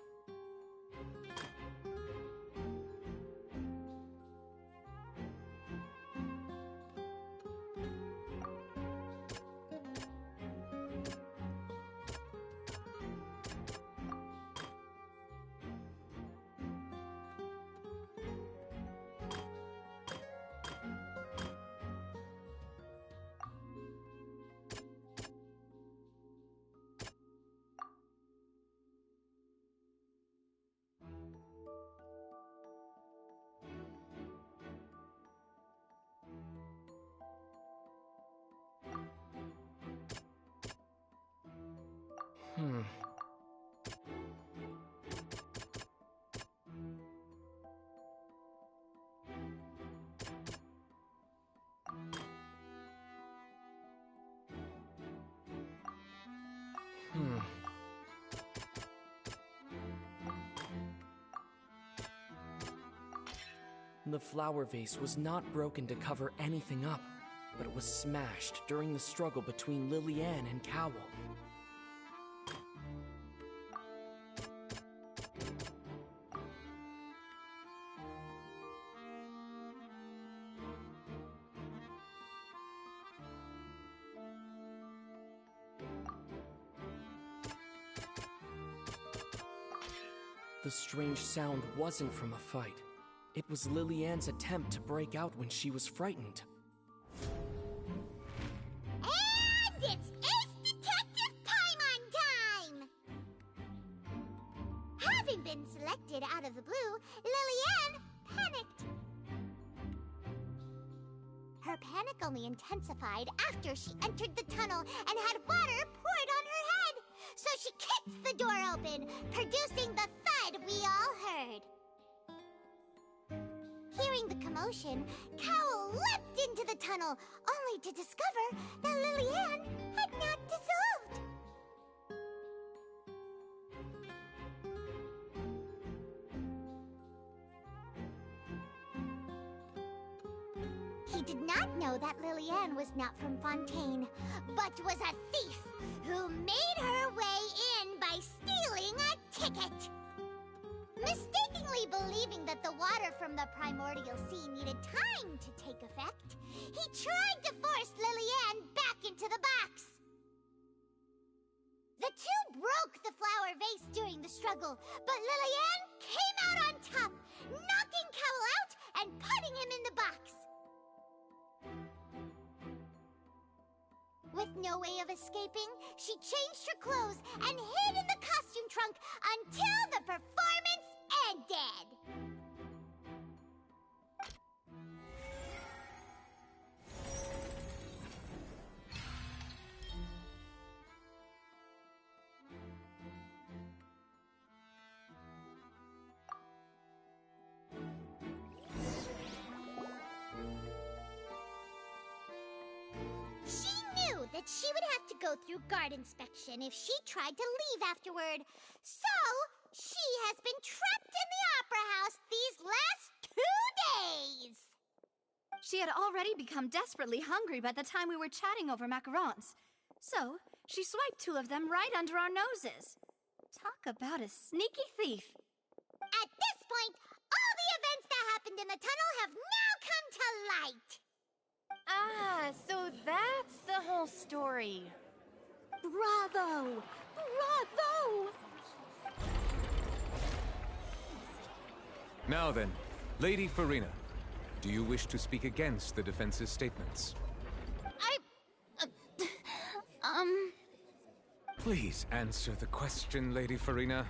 The flower vase was not broken to cover anything up, but it was smashed during the struggle between Lillian and Cowell. The strange sound wasn't from a fight. It was Lillian's attempt to break out when she was frightened. And it's Ace Detective Paimon time! Having been selected out of the blue, Lillian panicked. Her panic only intensified after she entered the tunnel and had water poured on her head. So she kicked the door open, producing the thud we all heard. Hearing the commotion, Cowell leapt into the tunnel, only to discover that Lillian had not dissolved. He did not know that Lillian was not from Fontaine, but was a thief who made her way in by stealing a ticket. Mistakenly believing that the water from the primordial sea needed time to take effect, he tried to force Lillian back into the box. The two broke the flower vase during the struggle, but Lillian came out on top, knocking Cowell out and putting him in the box. With no way of escaping, she changed her clothes and hid in the costume trunk until the performance ended. That she would have to go through guard inspection if she tried to leave afterward. So, she has been trapped in the Opera House these last 2 days. She had already become desperately hungry by the time we were chatting over macarons. So, she swiped 2 of them right under our noses. Talk about a sneaky thief. At this point, all the events that happened in the tunnel have now come to light. Ah, so that's the whole story. Bravo! Bravo! Now then, Lady Farina, do you wish to speak against the defense's statements? Please answer the question, Lady Farina.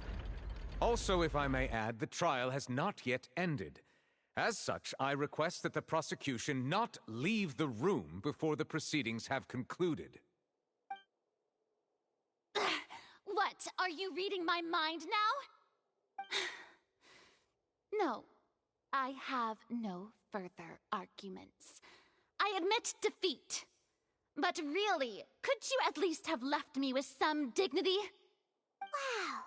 Also, if I may add, the trial has not yet ended. As such, I request that the prosecution not leave the room before the proceedings have concluded. What? Are you reading my mind now? No, I have no further arguments. I admit defeat. But really, could you at least have left me with some dignity? Wow,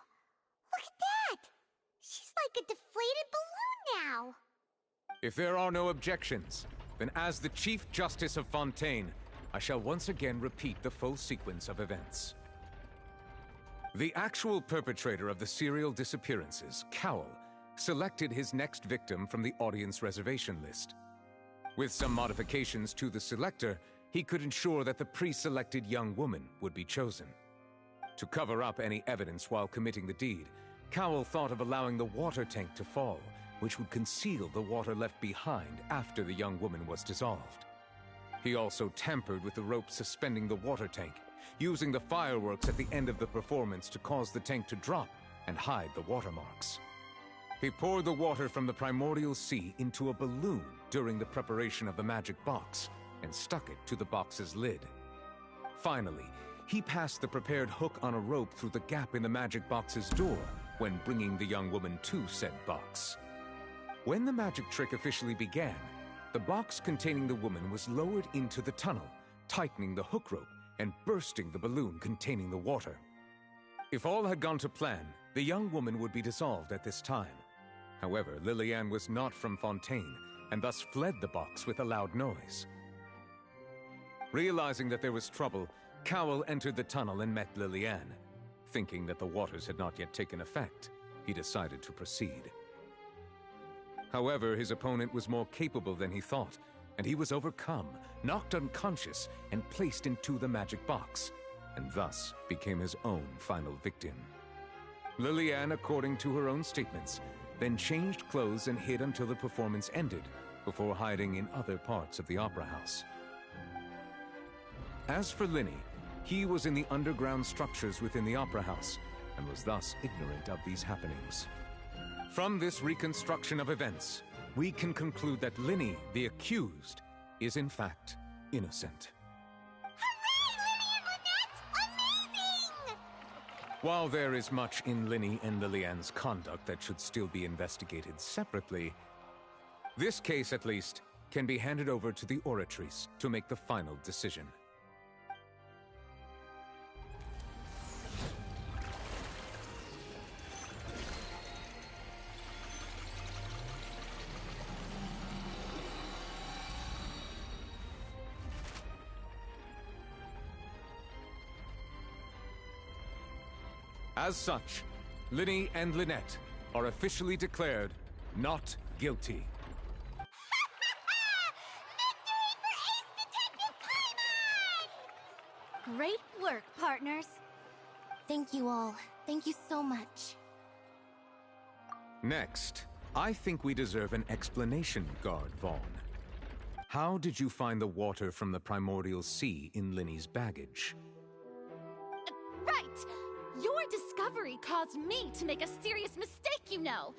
look at that! She's like a deflated balloon now. If there are no objections, then as the Chief Justice of Fontaine, I shall once again repeat the full sequence of events. The actual perpetrator of the serial disappearances, Cowell, selected his next victim from the audience reservation list. With some modifications to the selector, he could ensure that the pre-selected young woman would be chosen. To cover up any evidence while committing the deed, Cowell thought of allowing the water tank to fall, which would conceal the water left behind after the young woman was dissolved. He also tampered with the rope suspending the water tank, using the fireworks at the end of the performance to cause the tank to drop and hide the watermarks. He poured the water from the primordial sea into a balloon during the preparation of the magic box and stuck it to the box's lid. Finally, he passed the prepared hook on a rope through the gap in the magic box's door when bringing the young woman to said box. When the magic trick officially began, the box containing the woman was lowered into the tunnel, tightening the hook rope and bursting the balloon containing the water. If all had gone to plan, the young woman would be dissolved at this time. However, Lillian was not from Fontaine, and thus fled the box with a loud noise. Realizing that there was trouble, Cowell entered the tunnel and met Liliane. Thinking that the waters had not yet taken effect, he decided to proceed. However, his opponent was more capable than he thought, and he was overcome, knocked unconscious, and placed into the magic box, and thus became his own final victim. Liliane, according to her own statements, then changed clothes and hid until the performance ended, before hiding in other parts of the opera house. As for Linny, he was in the underground structures within the opera house, and was thus ignorant of these happenings. From this reconstruction of events, we can conclude that Linny, the accused, is in fact innocent. While there is much in Linny and Liliane's conduct that should still be investigated separately, this case, at least, can be handed over to the Oratrice to make the final decision. As such, Linny and Lynette are officially declared not guilty. Great work, partners. Thank you all. Thank you so much. Next, I think we deserve an explanation, Guard Vaughn. How did you find the water from the primordial sea in Linny's baggage? Right! Your discovery caused me to make a serious mistake, you know.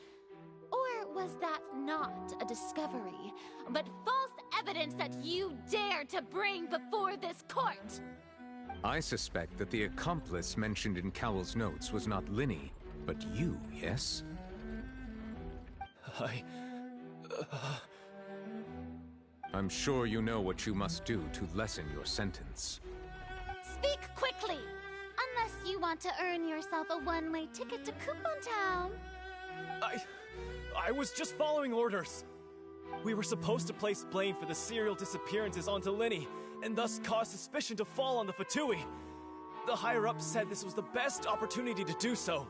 Or was that not a discovery, but false evidence that you dared to bring before this court? I suspect that the accomplice mentioned in Cowell's notes was not Linny, but you, yes? I'm sure you know what you must do to lessen your sentence. Speak quickly! Unless you want to earn yourself a one-way ticket to Coupon Town. I was just following orders. We were supposed to place blame for the serial disappearances onto Linny, and thus cause suspicion to fall on the Fatui. The higher-ups said this was the best opportunity to do so.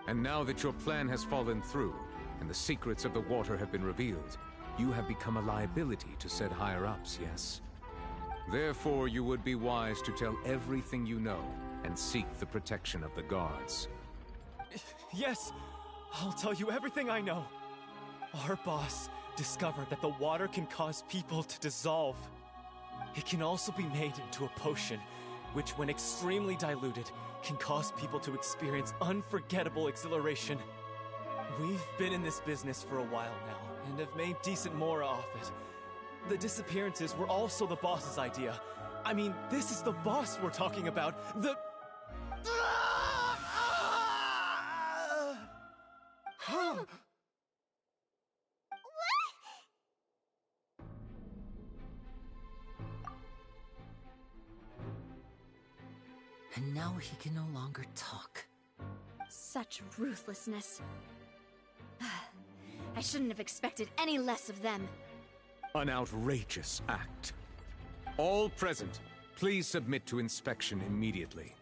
And now that your plan has fallen through, and the secrets of the water have been revealed, you have become a liability to said higher-ups, yes? Therefore, you would be wise to tell everything you know, and seek the protection of the guards. Yes, I'll tell you everything I know. Our boss discovered that the water can cause people to dissolve. It can also be made into a potion, which when extremely diluted, can cause people to experience unforgettable exhilaration. We've been in this business for a while now, and have made decent more off it. The disappearances were also the boss's idea. I mean, this is the boss we're talking about. The... And now he can no longer talk. Such ruthlessness. I shouldn't have expected any less of them. An outrageous act. All present, please submit to inspection immediately.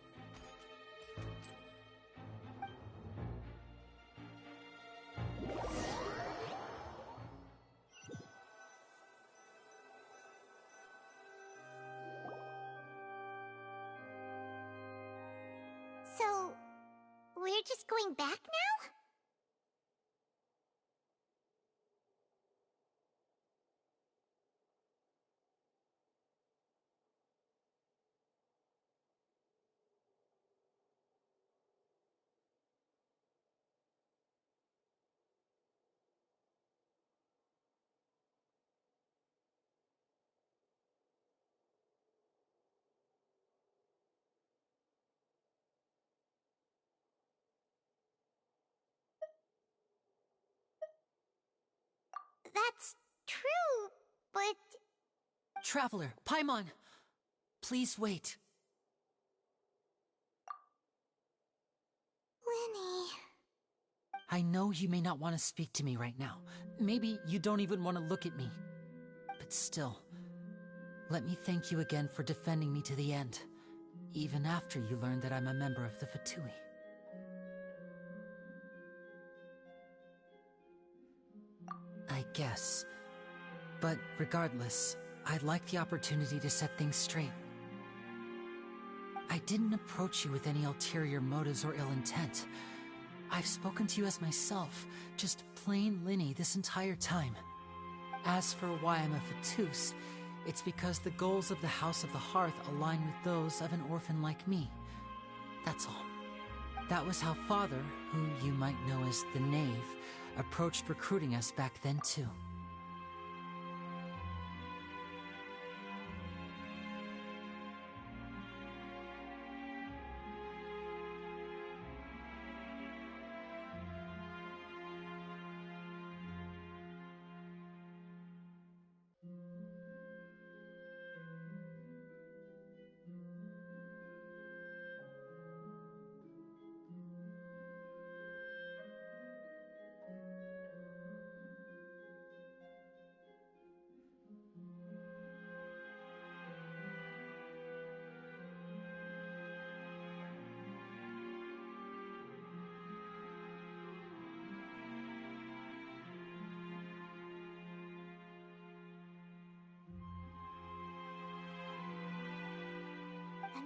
So, we're just going back now? That's true, but... Traveler, Paimon! Please wait. Linny... I know you may not want to speak to me right now. Maybe you don't even want to look at me. But still, let me thank you again for defending me to the end, even after you learned that I'm a member of the Fatui. I guess. But regardless, I'd like the opportunity to set things straight. I didn't approach you with any ulterior motives or ill intent. I've spoken to you as myself, just plain Linny this entire time. As for why I'm a Fatus, it's because the goals of the House of the Hearth align with those of an orphan like me. That's all. That was how Father, who you might know as the Knave, approached recruiting us back then too.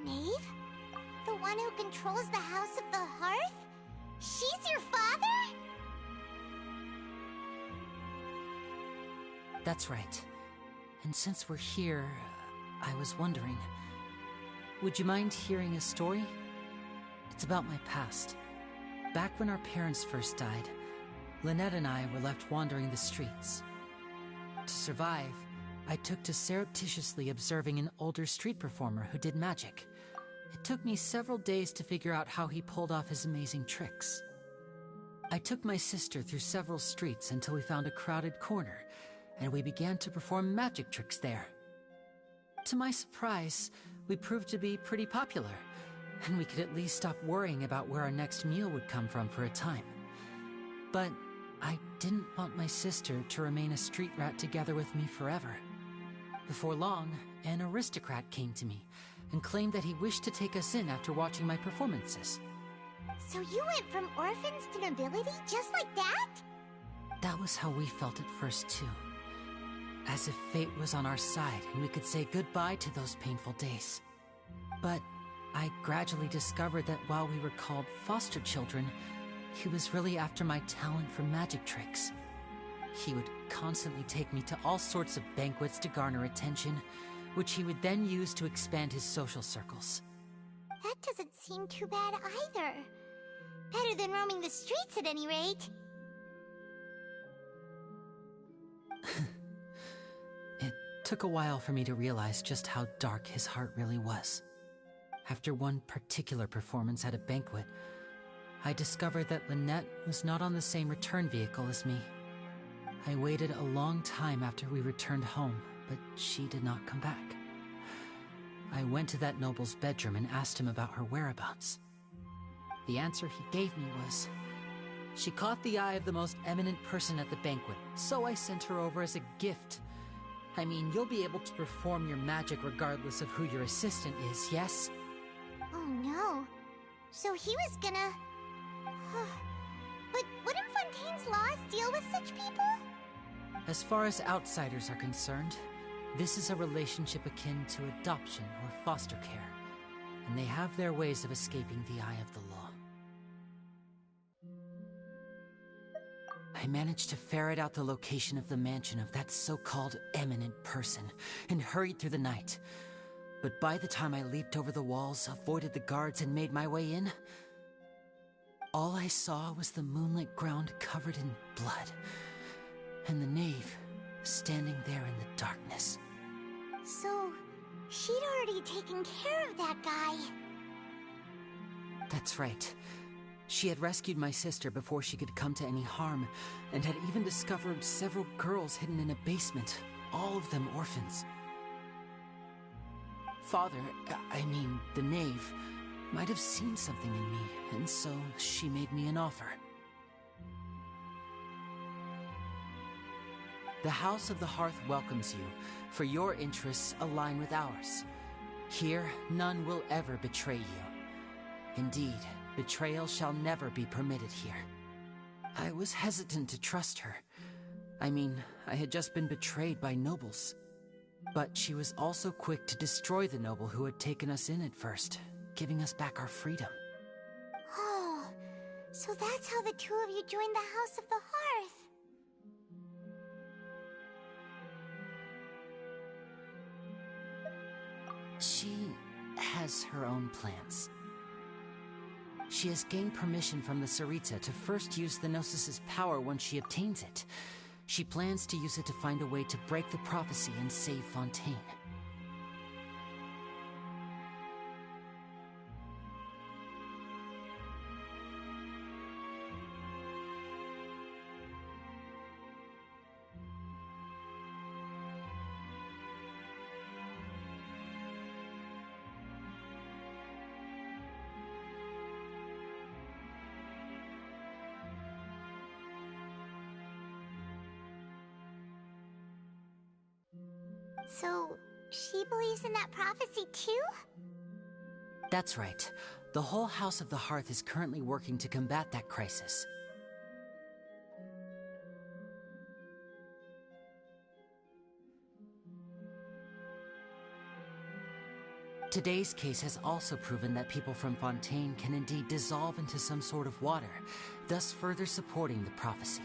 Knave? The one who controls the House of the Hearth? She's your father? That's right. And since we're here, I was wondering, would you mind hearing a story? It's about my past. Back when our parents first died, Lynette and I were left wandering the streets. To survive, I took to surreptitiously observing an older street performer who did magic. It took me several days to figure out how he pulled off his amazing tricks. I took my sister through several streets until we found a crowded corner, and we began to perform magic tricks there. To my surprise, we proved to be pretty popular, and we could at least stop worrying about where our next meal would come from for a time. But I didn't want my sister to remain a street rat together with me forever. Before long, an aristocrat came to me and claimed that he wished to take us in after watching my performances. So you went from orphans to nobility just like that? That was how we felt at first too. As if fate was on our side and we could say goodbye to those painful days. But I gradually discovered that while we were called foster children, he was really after my talent for magic tricks. He would constantly take me to all sorts of banquets to garner attention, which he would then use to expand his social circles. That doesn't seem too bad either. Better than roaming the streets at any rate. It took a while for me to realize just how dark his heart really was. After one particular performance at a banquet, I discovered that Lynette was not on the same return vehicle as me. I waited a long time after we returned home, but she did not come back. I went to that noble's bedroom and asked him about her whereabouts. The answer he gave me was, she caught the eye of the most eminent person at the banquet, so I sent her over as a gift. I mean, you'll be able to perform your magic regardless of who your assistant is, yes? Oh no. So he was gonna... But wouldn't Fontaine's laws deal with such people? As far as outsiders are concerned, this is a relationship akin to adoption or foster care, and they have their ways of escaping the eye of the law. I managed to ferret out the location of the mansion of that so-called eminent person and hurried through the night. But by the time I leaped over the walls, avoided the guards, and made my way in, all I saw was the moonlit ground covered in blood, and the knave standing there in the darkness. So, she'd already taken care of that guy. That's right. She had rescued my sister before she could come to any harm, and had even discovered several girls hidden in a basement, all of them orphans. Father, the knave, might have seen something in me, and so she made me an offer. The House of the Hearth welcomes you, for your interests align with ours. Here, none will ever betray you. Indeed, betrayal shall never be permitted here. I was hesitant to trust her. I mean, I had just been betrayed by nobles. But she was also quick to destroy the noble who had taken us in at first, giving us back our freedom. Oh, so that's how the two of you joined the House of the Hearth. She has her own plans. She has gained permission from the Tsaritsa to first use the Gnosis' power once she obtains it. She plans to use it to find a way to break the prophecy and save Fontaine. So, she believes in that prophecy too? That's right. The whole House of the Hearth is currently working to combat that crisis. Today's case has also proven that people from Fontaine can indeed dissolve into some sort of water, thus further supporting the prophecy.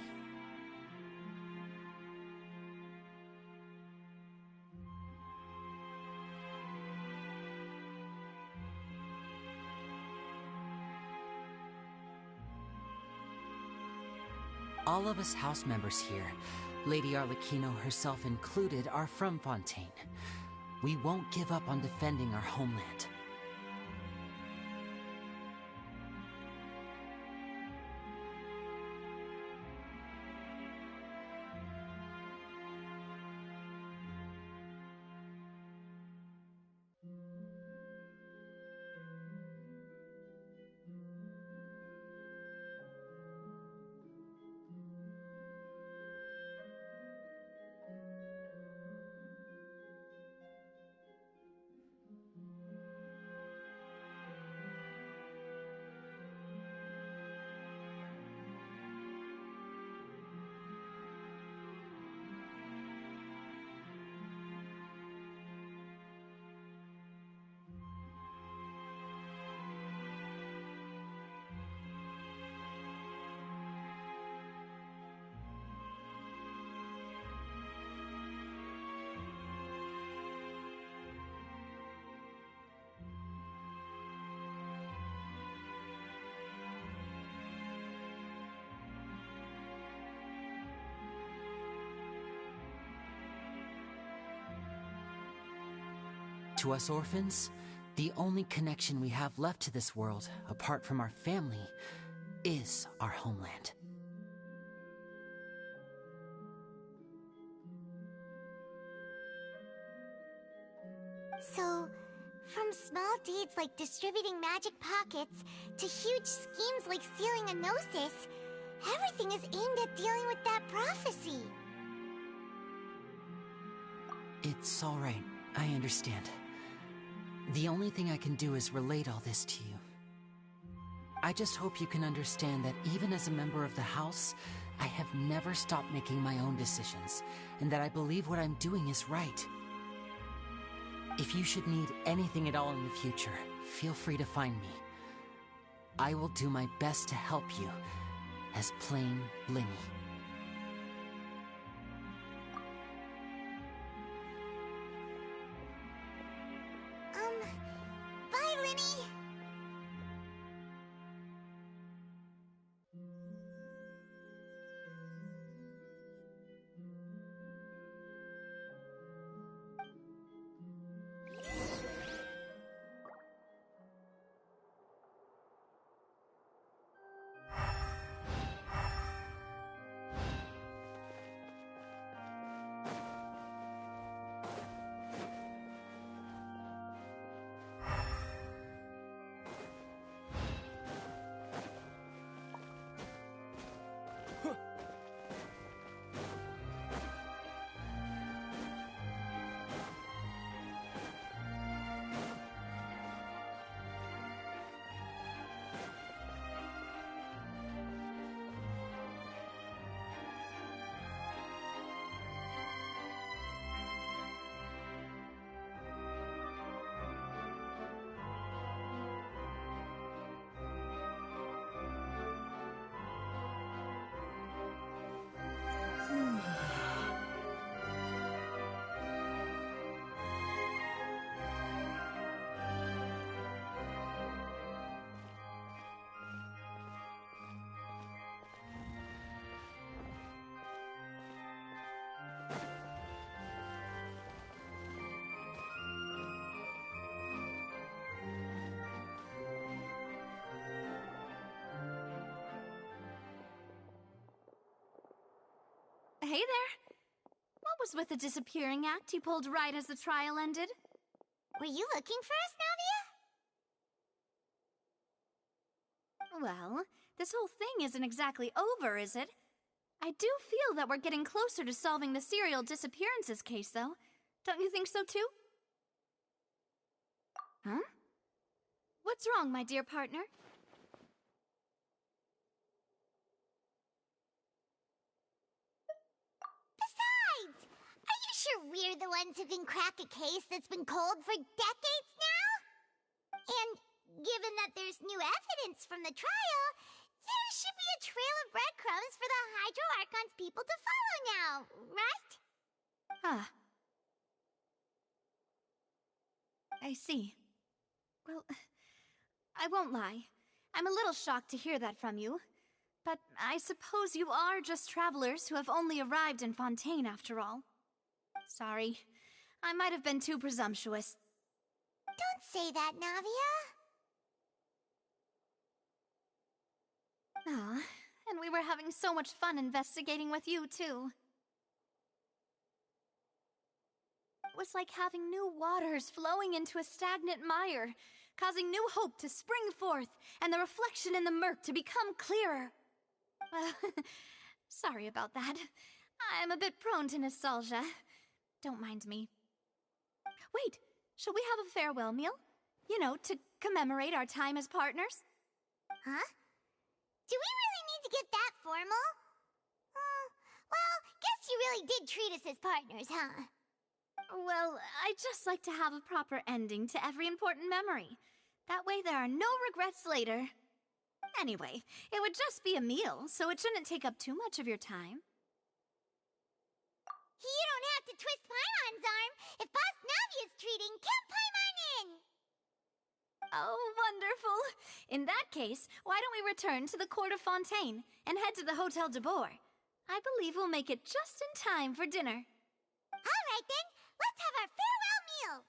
All of us house members here, Lady Arlecchino herself included, are from Fontaine. We won't give up on defending our homeland. To us orphans, the only connection we have left to this world, apart from our family, is our homeland. So, from small deeds like distributing magic pockets to huge schemes like stealing a Gnosis, everything is aimed at dealing with that prophecy. It's all right. I understand. The only thing I can do is relate all this to you. I just hope you can understand that even as a member of the House, I have never stopped making my own decisions, and that I believe what I'm doing is right. If you should need anything at all in the future, feel free to find me. I will do my best to help you, as plain Linny. Bye, Linny! Hey there. What was with the disappearing act you pulled right as the trial ended? Were you looking for us, Navia? Well, this whole thing isn't exactly over, is it? I do feel that we're getting closer to solving the serial disappearances case, though. Don't you think so, too? Huh? What's wrong, my dear partner? Besides, are you sure we're the ones who can crack a case that's been cold for decades now? And given that there's new evidence from the trial, there should be a trail of breadcrumbs for the Hydro Archon's people to follow now, right? Ah. I see. Well, I won't lie. I'm a little shocked to hear that from you. But I suppose you are just travelers who have only arrived in Fontaine after all. Sorry. I might have been too presumptuous. Don't say that, Navia. Ah, and we were having so much fun investigating with you, too. It was like having new waters flowing into a stagnant mire, causing new hope to spring forth, and the reflection in the murk to become clearer. Sorry about that. I'm a bit prone to nostalgia. Don't mind me. Wait, shall we have a farewell meal? You know, to commemorate our time as partners? Huh? Do we really need to get that formal? Well, guess you really did treat us as partners, huh? Well, I'd just like to have a proper ending to every important memory. That way there are no regrets later. Anyway, it would just be a meal, so it shouldn't take up too much of your time. You don't have to twist Paimon's arm. If Boss Navia's treating, count Paimon in! Oh, wonderful! In that case, why don't we return to the court of Fontaine and head to the Hotel de Boer? I believe we'll make it just in time for dinner. All right then, let's have our farewell meal!